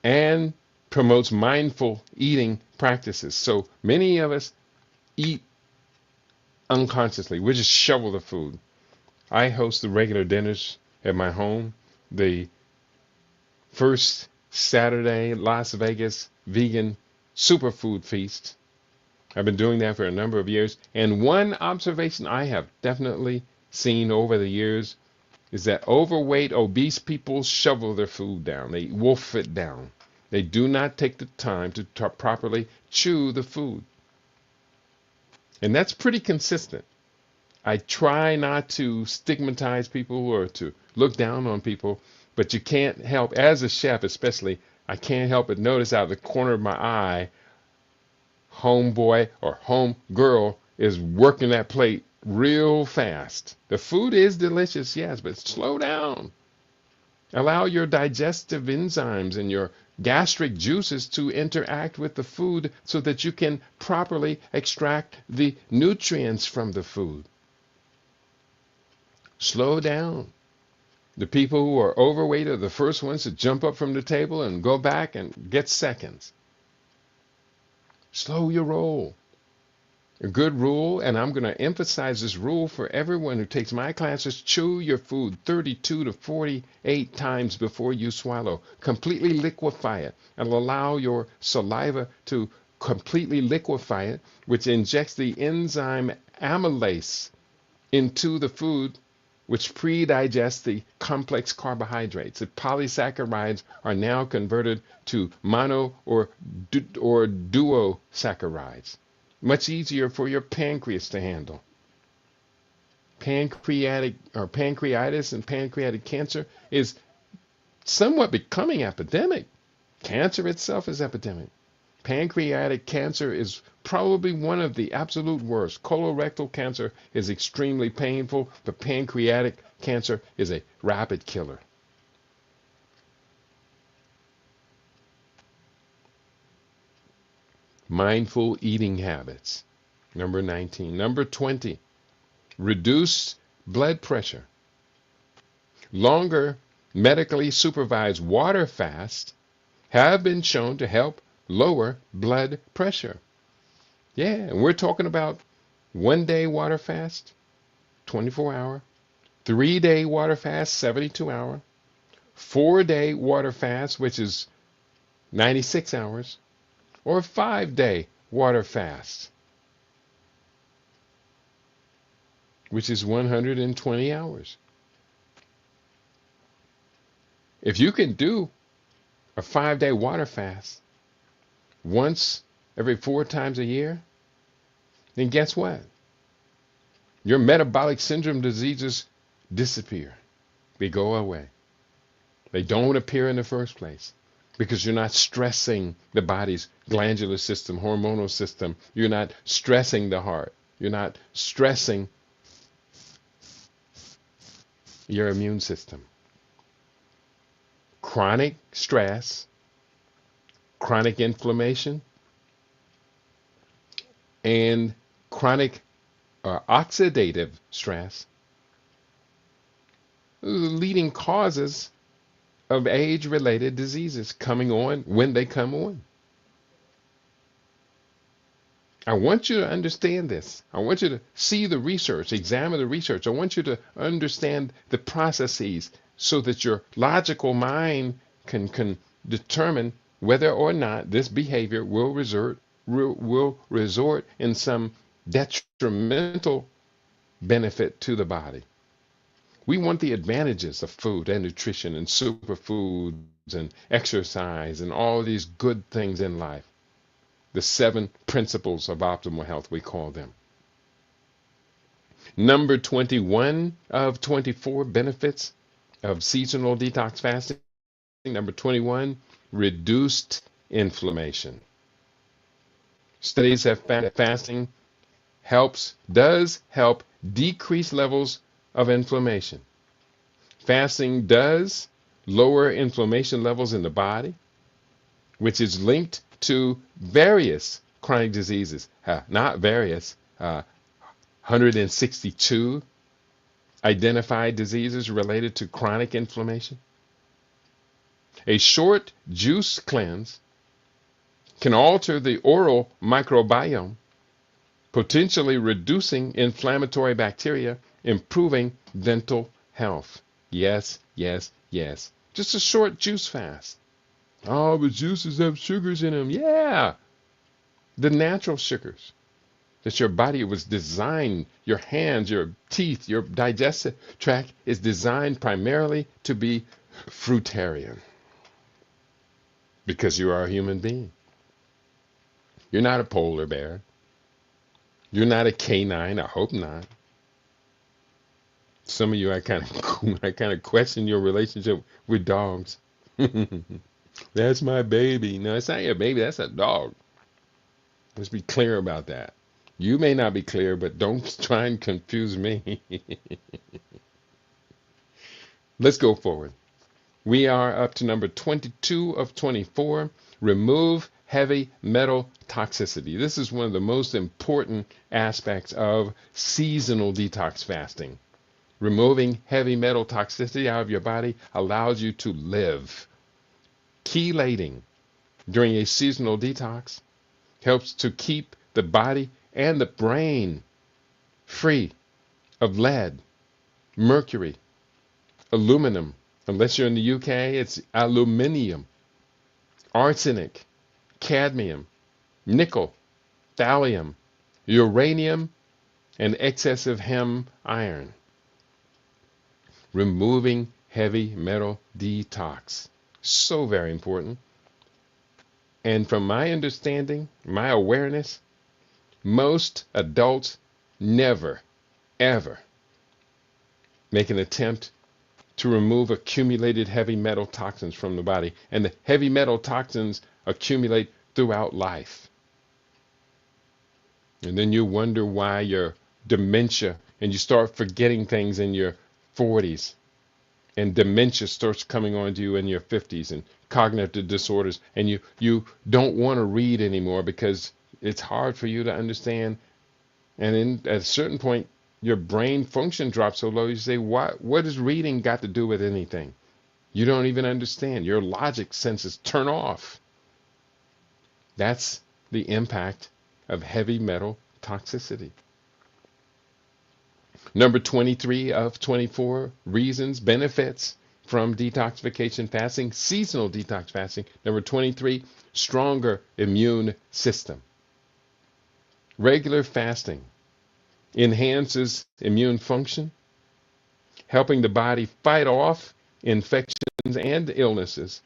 and promotes mindful eating practices. So many of us eat unconsciously. We just shovel the food. I host the regular dinners at my home. The first Saturday Las Vegas vegan superfood feast. I've been doing that for a number of years. And one observation I have definitely seen over the years is that overweight, obese people shovel their food down. They wolf it down. They do not take the time to properly chew the food. And that's pretty consistent. I try not to stigmatize people or to look down on people, but you can't help, as a chef especially, I can't help but notice out of the corner of my eye, homeboy or homegirl is working that plate real fast. The food is delicious, yes, but slow down. Allow your digestive enzymes and your gastric juices to interact with the food so that you can properly extract the nutrients from the food. Slow down. The people who are overweight are the first ones to jump up from the table and go back and get seconds. Slow your roll. A good rule, and I'm going to emphasize this rule for everyone who takes my classes: chew your food 32 to 48 times before you swallow. Completely liquefy it and allow your saliva to completely liquefy it, which injects the enzyme amylase into the food which pre-digest the complex carbohydrates. The polysaccharides are now converted to mono or duosaccharides. Much easier for your pancreas to handle. Pancreatitis and pancreatic cancer is somewhat becoming epidemic. Cancer itself is epidemic. Pancreatic cancer is probably one of the absolute worst. Colorectal cancer is extremely painful, but pancreatic cancer is a rapid killer. Mindful eating habits. Number 19. Number 20. Reduce blood pressure. Longer medically supervised water fasts have been shown to help lower blood pressure. Yeah, and we're talking about 1 day water fast, 24 hour, 3 day water fast, 72 hour, 4 day water fast, which is 96 hours, or 5 day water fast, which is 120 hours. If you can do a 5 day water fast once every 4 times a year, then guess what? Your metabolic syndrome diseases disappear. They go away. They don't appear in the first place because you're not stressing the body's glandular system, hormonal system. You're not stressing the heart. You're not stressing your immune system. Chronic stress, chronic inflammation, and chronic oxidative stress, leading causes of age-related diseases coming on when they come on. I want you to understand this. I want you to see the research, examine the research. I want you to understand the processes so that your logical mind can determine whether or not this behavior will resort in some detrimental benefit to the body. We want the advantages of food and nutrition and superfoods and exercise and all these good things in life. The 7 principles of optimal health, we call them. Number 21 of 24 benefits of seasonal detox fasting. Number 21, reduced inflammation. Studies have found that fasting does help decrease levels of inflammation. Fasting does lower inflammation levels in the body, which is linked to various chronic diseases. Not various, 162 identified diseases related to chronic inflammation. A short juice cleanse can alter the oral microbiome, potentially reducing inflammatory bacteria, improving dental health. Yes, yes, yes. Just a short juice fast. Oh, but juices have sugars in them. Yeah. The natural sugars that your body was designed, your hands, your teeth, your digestive tract is designed primarily to be fruitarian. Because you are a human being. You're not a polar bear. You're not a canine. I hope not. Some of you, I kind of question your relationship with dogs. That's my baby. No, it's not your baby. That's a dog. Let's be clear about that. You may not be clear, but don't try and confuse me. Let's go forward. We are up to number 22 of 24. Remove heavy metal toxicity. This is one of the most important aspects of seasonal detox fasting. Removing heavy metal toxicity out of your body allows you to live. Chelating during a seasonal detox helps to keep the body and the brain free of lead, mercury, aluminum. Unless you're in the UK, it's aluminium, arsenic, cadmium, nickel, thallium, uranium, and excessive hem iron. removing heavy metal detox. So very important. And from my understanding, my awareness, most adults never, ever make an attempt to remove accumulated heavy metal toxins from the body. And the heavy metal toxins accumulate throughout life. And then you wonder why your dementia, and you start forgetting things in your 40s, and dementia starts coming on to you in your 50s, and cognitive disorders, and you don't want to read anymore because it's hard for you to understand. And then at a certain point, your brain function drops so low, you say, what has reading got to do with anything? You don't even understand. Your logic senses turn off. That's the impact of heavy metal toxicity. Number 23 of 24 reasons, benefits from detoxification fasting, seasonal detox fasting. Number 23, stronger immune system. Regular fasting enhances immune function, helping the body fight off infections and illnesses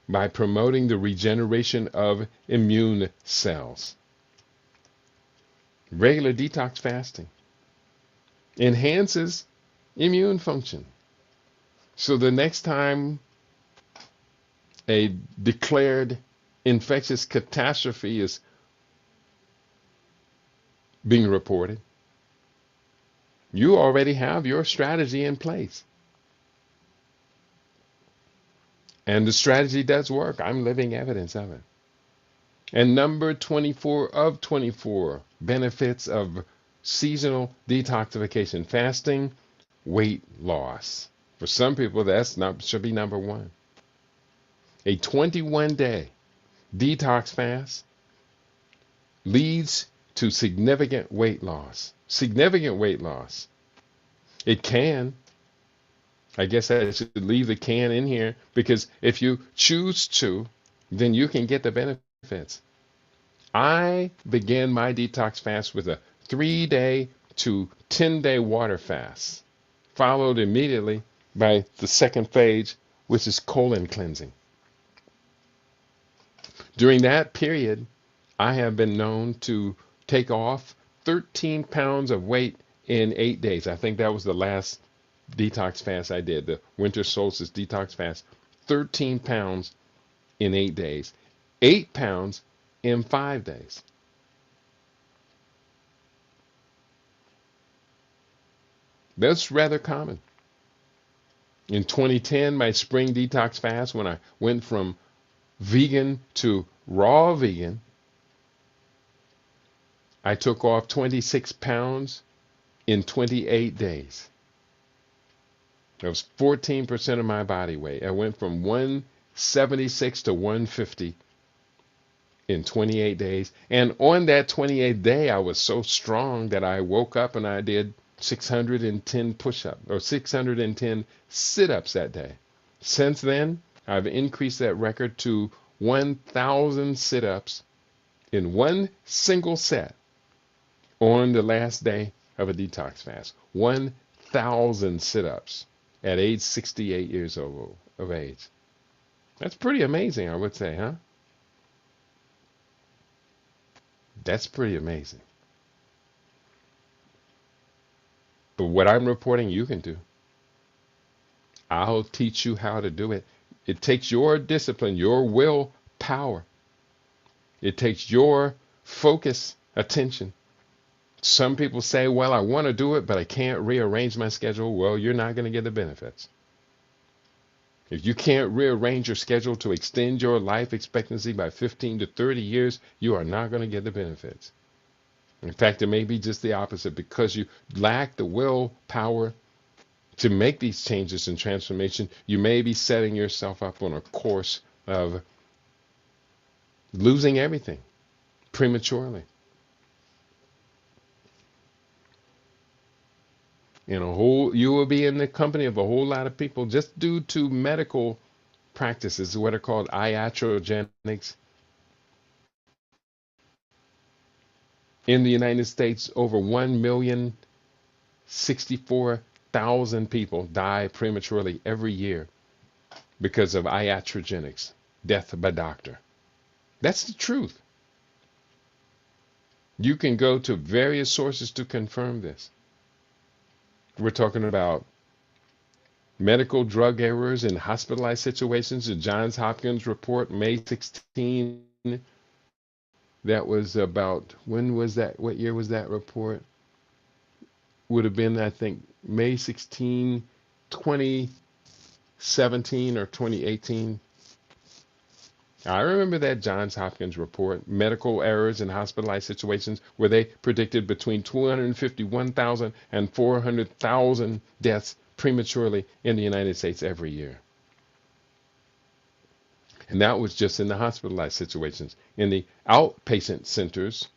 by promoting the regeneration of immune cells. Regular detox fasting enhances immune function. So the next time a declared infectious catastrophe is being reported, you already have your strategy in place. And the strategy does work. I'm living evidence of it. And number 24 of 24 benefits of seasonal detoxification fasting, weight loss. For some people, should be number one. A 21-day detox fast leads to significant weight loss. Significant weight loss. It can. I guess I should leave the can in here, because if you choose to, then you can get the benefits. I began my detox fast with a 3-day to 10-day water fast, followed immediately by the second phase, which is colon cleansing. During that period, I have been known to take off 13 pounds of weight in 8 days. I think that was the last detox fast I did, the winter solstice detox fast. 13 pounds in 8 days. 8 pounds in 5 days. That's rather common. In 2010, my spring detox fast, when I went from vegan to raw vegan, I took off 26 pounds in 28 days. That was 14% of my body weight. I went from 176 to 150 in 28 days. And on that 28th day, I was so strong that I woke up and I did 610 push-ups or 610 sit-ups that day. Since then, I've increased that record to 1,000 sit-ups in one single set on the last day of a detox fast. 1,000 sit-ups at age 68 years old of age. That's pretty amazing, I would say, huh? That's pretty amazing. But what I'm reporting, you can do. I'll teach you how to do it. It takes your discipline, your willpower. It takes your focus, attention. Some people say, well, I want to do it, but I can't rearrange my schedule. Well, you're not going to get the benefits. If you can't rearrange your schedule to extend your life expectancy by 15 to 30 years, you are not going to get the benefits. In fact, it may be just the opposite, because you lack the willpower to make these changes and transformation. You may be setting yourself up on a course of losing everything prematurely. You will be in the company of a whole lot of people just due to medical practices, what are called iatrogenics. In the United States, over 1 million 64,000 people die prematurely every year because of iatrogenics, death by doctor. That's the truth. You can go to various sources to confirm this. We're talking about medical drug errors in hospitalized situations. The Johns Hopkins report, May 16. That was about, when was that? What year was that report? Would have been, I think, May 16, 2017 or 2018. I remember that Johns Hopkins report, medical errors in hospitalized situations, where they predicted between 251,000 and 400,000 deaths prematurely in the United States every year. And that was just in the hospitalized situations. In the outpatient centers,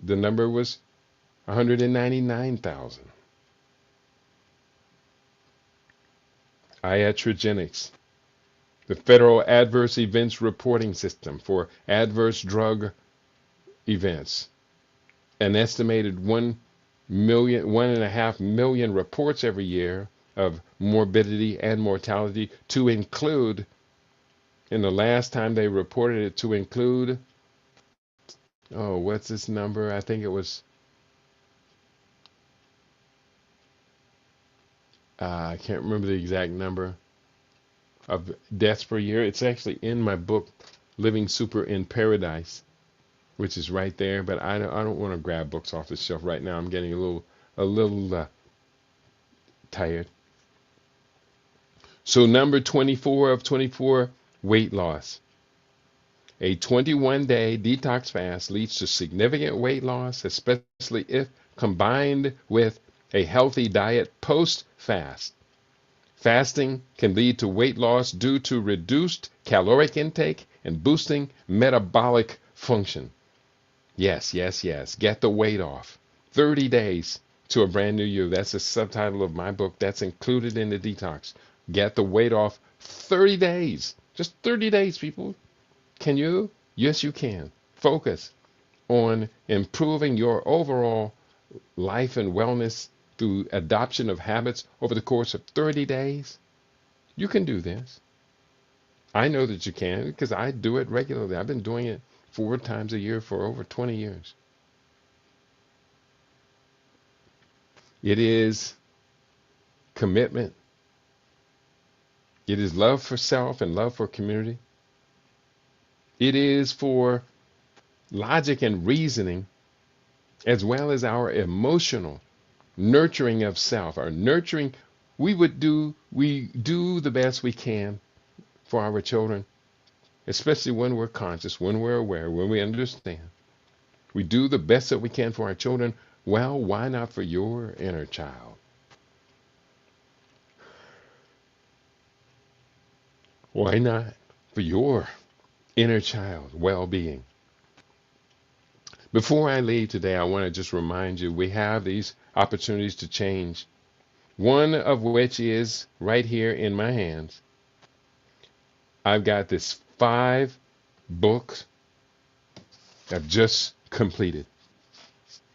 the number was 199,000. Iatrogenics, the Federal Adverse Events Reporting System for adverse drug events, an estimated 1.5 million reports every year of morbidity and mortality, to include, in the last time they reported it, to include, oh, what's this number? I think it was, I can't remember the exact number of deaths per year. It's actually in my book, Living Super in Paradise, which is right there. But I don't want to grab books off the shelf right now. I'm getting a little tired. So number 24 of 24, weight loss. A 21-day detox fast leads to significant weight loss, especially if combined with a healthy diet post-fast. Fasting can lead to weight loss due to reduced caloric intake and boosting metabolic function. Yes, yes, yes. Get the weight off. 30 days to a brand new you. That's the subtitle of my book. That's included in the detox. Get the weight off. 30 days. Just 30 days, people. Can you? Yes, you can. Focus on improving your overall life and wellness through adoption of habits over the course of 30 days. You can do this. I know that you can because I do it regularly. I've been doing it 4 times a year for over 20 years. It is commitment. It is love for self and love for community. It is for logic and reasoning, as well as our emotional nurturing of self, our nurturing. We do the best we can for our children, especially when we're conscious, when we're aware, when we understand. We do the best that we can for our children. Well, why not for your inner child? Why not for your inner child well-being? Before I leave today, I want to just remind you we have these opportunities to change. One of which is right here in my hands. I've got this 5 books I've just completed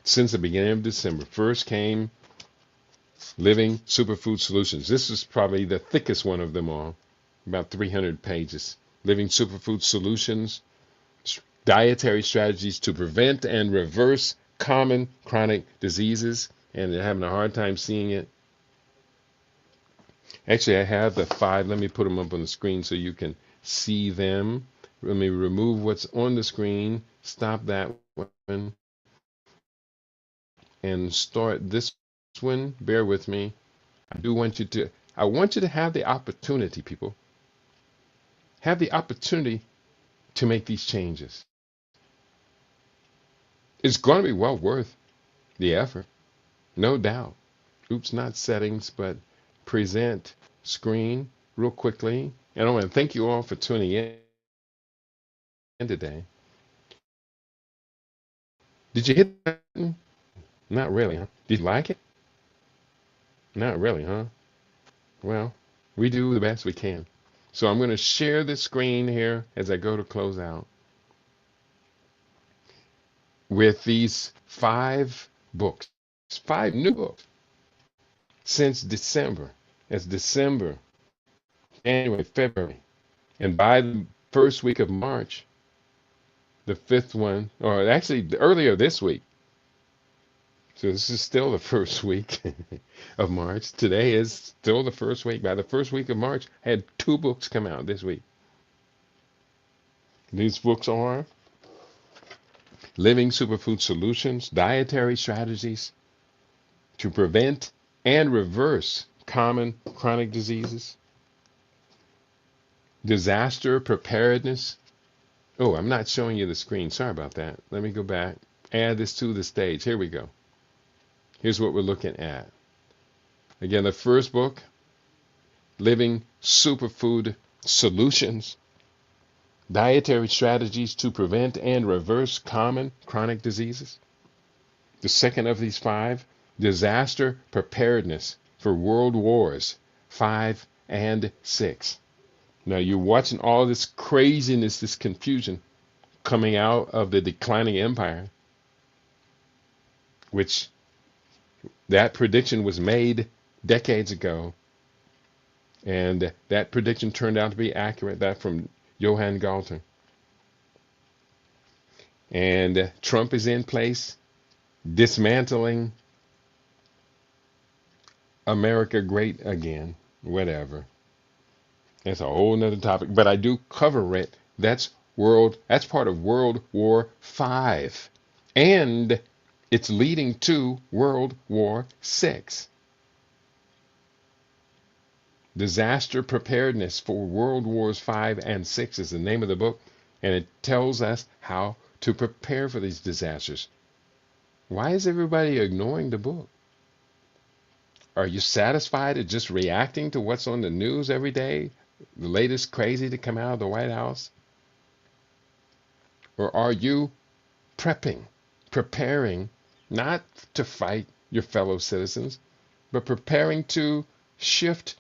since the beginning of December. First came Living Superfood Solutions. This is probably the thickest one of them all, about 300 pages. Living Superfood Solutions, dietary strategies to prevent and reverse common chronic diseases, and they're having a hard time seeing it. Actually, I have the 5. Let me put them up on the screen so you can see them. Let me remove what's on the screen, stop that one, and start this one. Bear with me. I want you to have the opportunity, people. Have the opportunity to make these changes. It's going to be well worth the effort, no doubt. Oops, not settings, but present screen real quickly. And I want to thank you all for tuning in today. Did you hit that button? Not really, huh? Did you like it? Not really, huh? Well, we do the best we can. So I'm going to share the screen here as I go to close out with these 5 books. It's 5 new books since December. It's December, January, February. And by the first week of March, the fifth one, or actually earlier this week, so this is still the first week of March. Today is still the first week. By the first week of March, I had 2 books come out this week. These books are Living Superfood Solutions, Dietary Strategies to Prevent and Reverse Common Chronic Diseases, Disaster Preparedness. Oh, I'm not showing you the screen. Sorry about that. Let me go back. Add this to the stage. Here we go. Here's what we're looking at. Again, the first book, Living Superfood Solutions, Dietary Strategies to Prevent and Reverse Common Chronic Diseases. The second of these 5, Disaster Preparedness for World Wars 5 and 6. Now you're watching all this craziness, this confusion coming out of the declining empire, which that prediction was made decades ago, and that prediction turned out to be accurate. That from Johann Galton. And Trump is in place, dismantling America great again, whatever. That's a whole nother topic, but I do cover it. That's part of World War V. And it's leading to World War VI. Disaster Preparedness for World Wars V and VI is the name of the book, and it tells us how to prepare for these disasters. Why is everybody ignoring the book? Are you satisfied at just reacting to what's on the news every day? The latest crazy to come out of the White House? Or are you preparing, not to fight your fellow citizens, but preparing to shift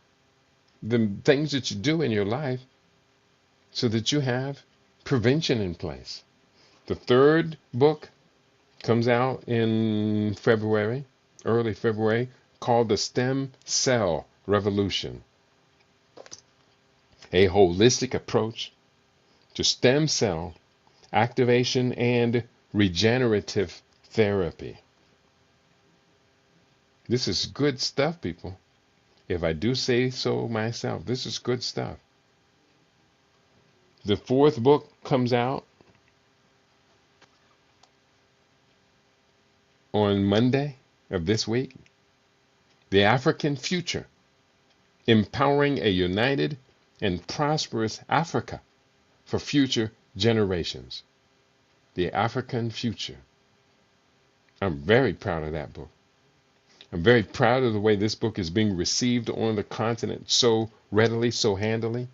the things that you do in your life so that you have prevention in place? The third book comes out in February, early February, called The Stem Cell Revolution. A holistic approach to stem cell activation and regenerative therapy. This is good stuff, people. If I do say so myself, this is good stuff. The fourth book comes out on Monday of this week. The African Future, Empowering a United and Prosperous Africa for Future Generations. The African Future. I'm very proud of that book. I'm very proud of the way this book is being received on the continent so readily, so handily.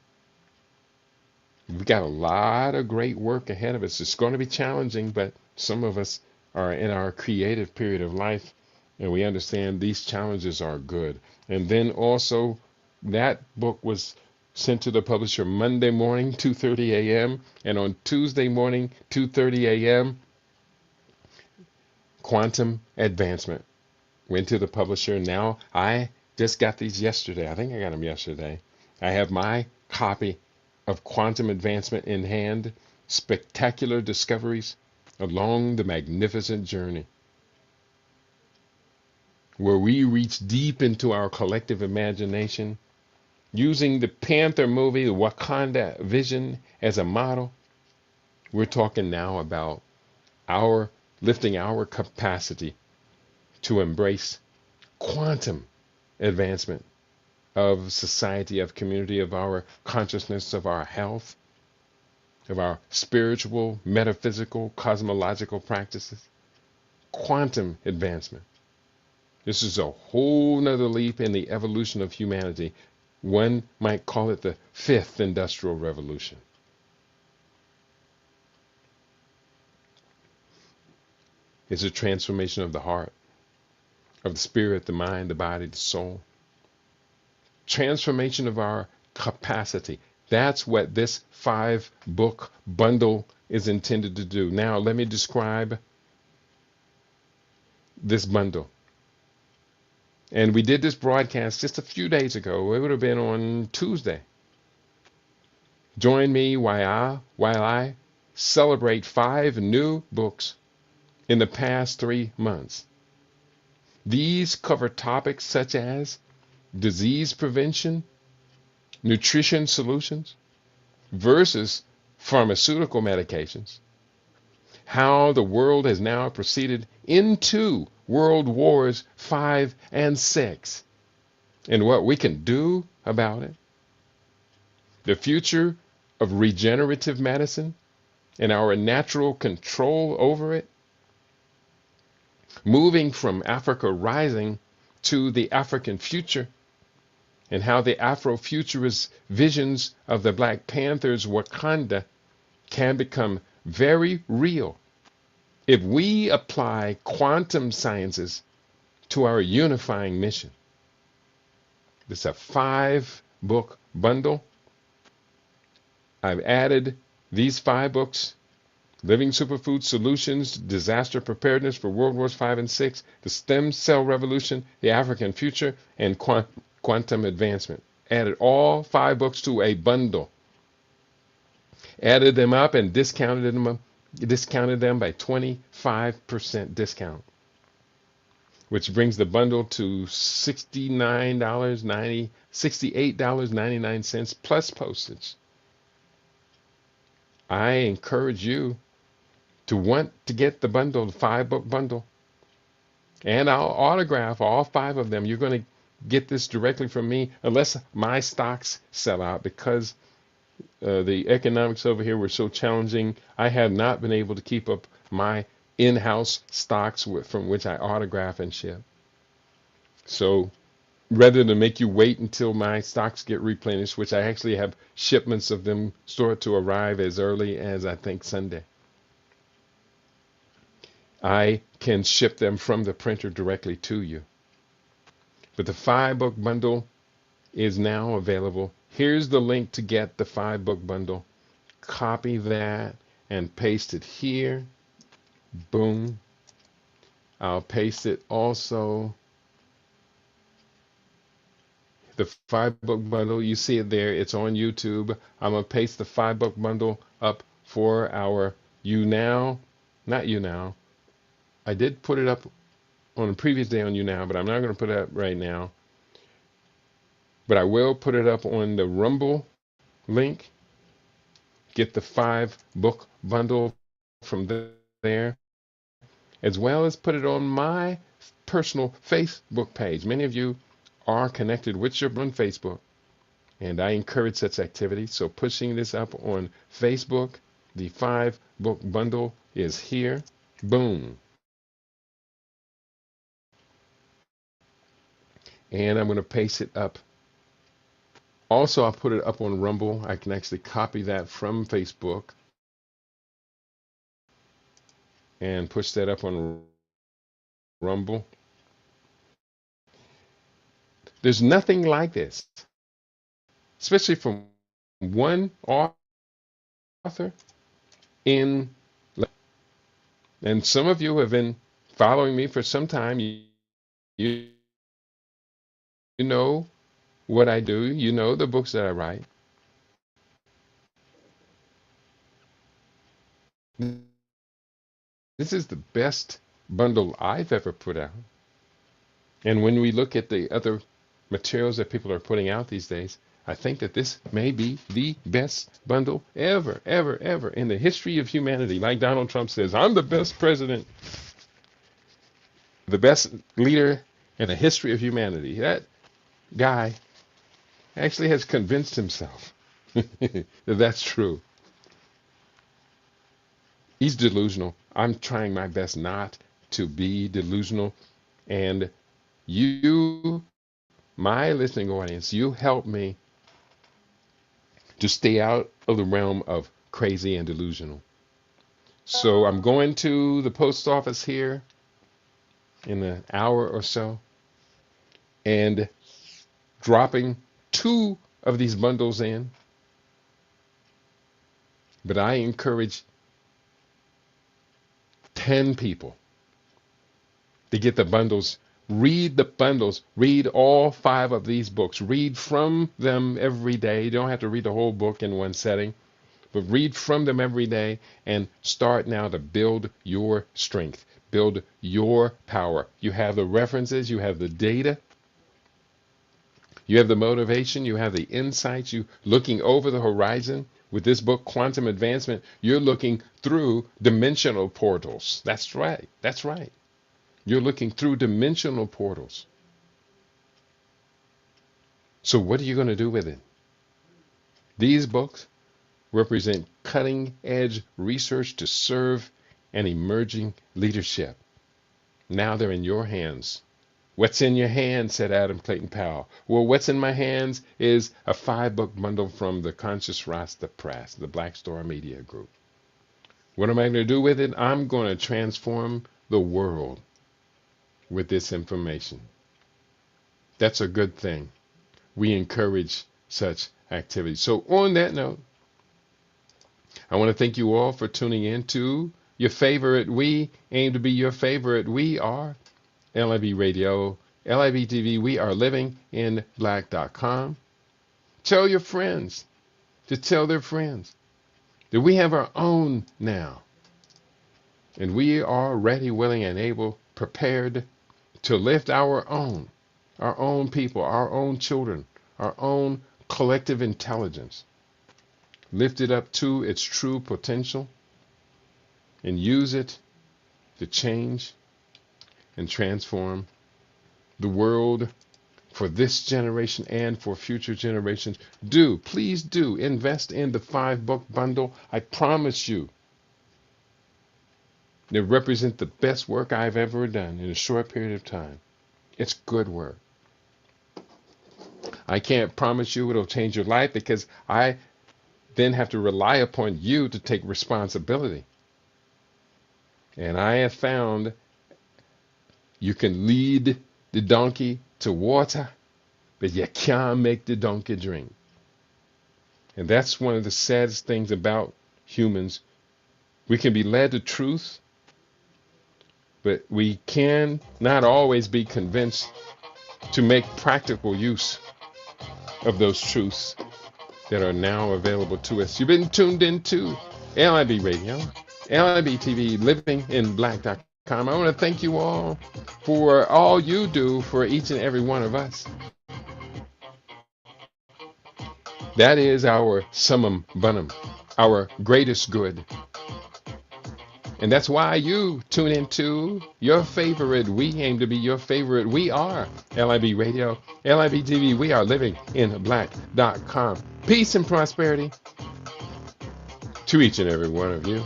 We've got a lot of great work ahead of us. It's going to be challenging, but some of us are in our creative period of life, and we understand these challenges are good. And then also, that book was sent to the publisher Monday morning, 2:30 a.m., and on Tuesday morning, 2:30 a.m., Quantum Advancement went to the publisher. Now, I just got these yesterday. I think I got them yesterday. I have my copy of Quantum Advancement in hand. Spectacular discoveries along the magnificent journey, where we reach deep into our collective imagination, using the Panther movie, the Wakanda vision as a model. We're talking now about lifting our capacity to embrace quantum advancement of society, of community, of our consciousness, of our health, of our spiritual, metaphysical, cosmological practices. Quantum advancement. This is a whole nother leap in the evolution of humanity. One might call it the fifth industrial revolution. It's a transformation of the heart, of the spirit, the mind, the body, the soul. Transformation of our capacity. That's what this 5-book bundle is intended to do. Now, let me describe this bundle. And we did this broadcast just a few days ago. It would have been on Tuesday. Join me while I celebrate 5 new books in the past 3 months. These cover topics such as disease prevention, nutrition solutions versus pharmaceutical medications, how the world has now proceeded into World Wars 5 and 6, and what we can do about it, the future of regenerative medicine and our natural control over it, moving from Africa rising to the African future, and how the Afrofuturist visions of the Black Panthers' Wakanda can become very real if we apply quantum sciences to our unifying mission. It's a 5 book bundle. I've added these 5 books: Living Superfood Solutions, Disaster Preparedness for World Wars 5 and 6, The Stem Cell Revolution, The African Future, and Quantum Advancement. Added all 5 books to a bundle. Added them up and discounted them by 25% discount, which brings the bundle to $68.99 plus postage. I encourage you to want to get the bundle, the 5 book bundle, and I'll autograph all 5 of them. You're going to get this directly from me, unless my stocks sell out, because the economics over here were so challenging. I have not been able to keep up my in-house stocks from which I autograph and ship. So rather than make you wait until my stocks get replenished, which I actually have shipments of them stored to arrive as early as I think Sunday, I can ship them from the printer directly to you. But the 5 book bundle is now available. Here's the link to get the 5 book bundle. Copy that and paste it here. Boom. I'll paste it also. The 5 book bundle, you see it there. It's on YouTube. I'm going to paste the 5 book bundle up for our not you now. I did put it up on the previous day on you now, but I'm not going to put it up right now. But I will put it up on the Rumble link. Get the 5 book bundle from there, as well as put it on my personal Facebook page. Many of you are connected with your on Facebook, and I encourage such activity. So pushing this up on Facebook, the 5 book bundle is here. Boom. And I'm going to paste it up. Also, I'll put it up on Rumble. I can actually copy that from Facebook and push that up on Rumble. There's nothing like this, especially from one author in, and some of you have been following me for some time. You know what I do. You know the books that I write. This is the best bundle I've ever put out. And when we look at the other materials that people are putting out these days, I think that this may be the best bundle ever, ever, ever in the history of humanity. Like Donald Trump says, I'm the best president, the best leader in the history of humanity. That guy actually has convinced himself that that's true. He's delusional. I'm trying my best not to be delusional. And you, my listening audience, you help me to stay out of the realm of crazy and delusional. So I'm going to the post office here in an hour or so and dropping 2 of these bundles in. But I encourage 10 people to get the bundles Read the bundles. Read all 5 of these books. Read from them every day. You don't have to read the whole book in one setting, but read from them every day and start now to build your strength, build your power. You have the references, you have the data, you have the motivation, you have the insights, you looking over the horizon. With this book, Quantum Advancement, you're looking through dimensional portals. That's right. That's right. You're looking through dimensional portals. So what are you going to do with it? These books represent cutting edge research to serve an emerging leadership. Now they're in your hands. What's in your hands, said Adam Clayton Powell. Well, what's in my hands is a 5-book bundle from the Conscious Rasta Press, the Black Star Media Group. What am I going to do with it? I'm going to transform the world with this information. That's a good thing. We encourage such activity. So on that note, I want to thank you all for tuning in to your favorite. We aim to be your favorite. We are LIB Radio, LIB TV. We are living in black.com. Tell your friends to tell their friends that we have our own now. And we are ready, willing, and able, prepared to lift our own people, our own children, our own collective intelligence. Lift it up to its true potential and use it to change and transform the world for this generation and for future generations. Please do invest in the 5-book bundle. I promise you, they represent the best work I've ever done in a short period of time. It's good work. I can't promise you it'll change your life because I then have to rely upon you to take responsibility. And I have found you can lead the donkey to water, but you can't make the donkey drink. And that's one of the saddest things about humans. We can be led to truth, but we can not always be convinced to make practical use of those truths that are now available to us. You've been tuned into LIB Radio, LIB TV, Living in Black.com. I want to thank you all for all you do for each and every one of us. That is our summum bonum, our greatest good. And that's why you tune into your favorite. We aim to be your favorite. We are LIB Radio, LIB TV. We are living in black.com. Peace and prosperity to each and every one of you.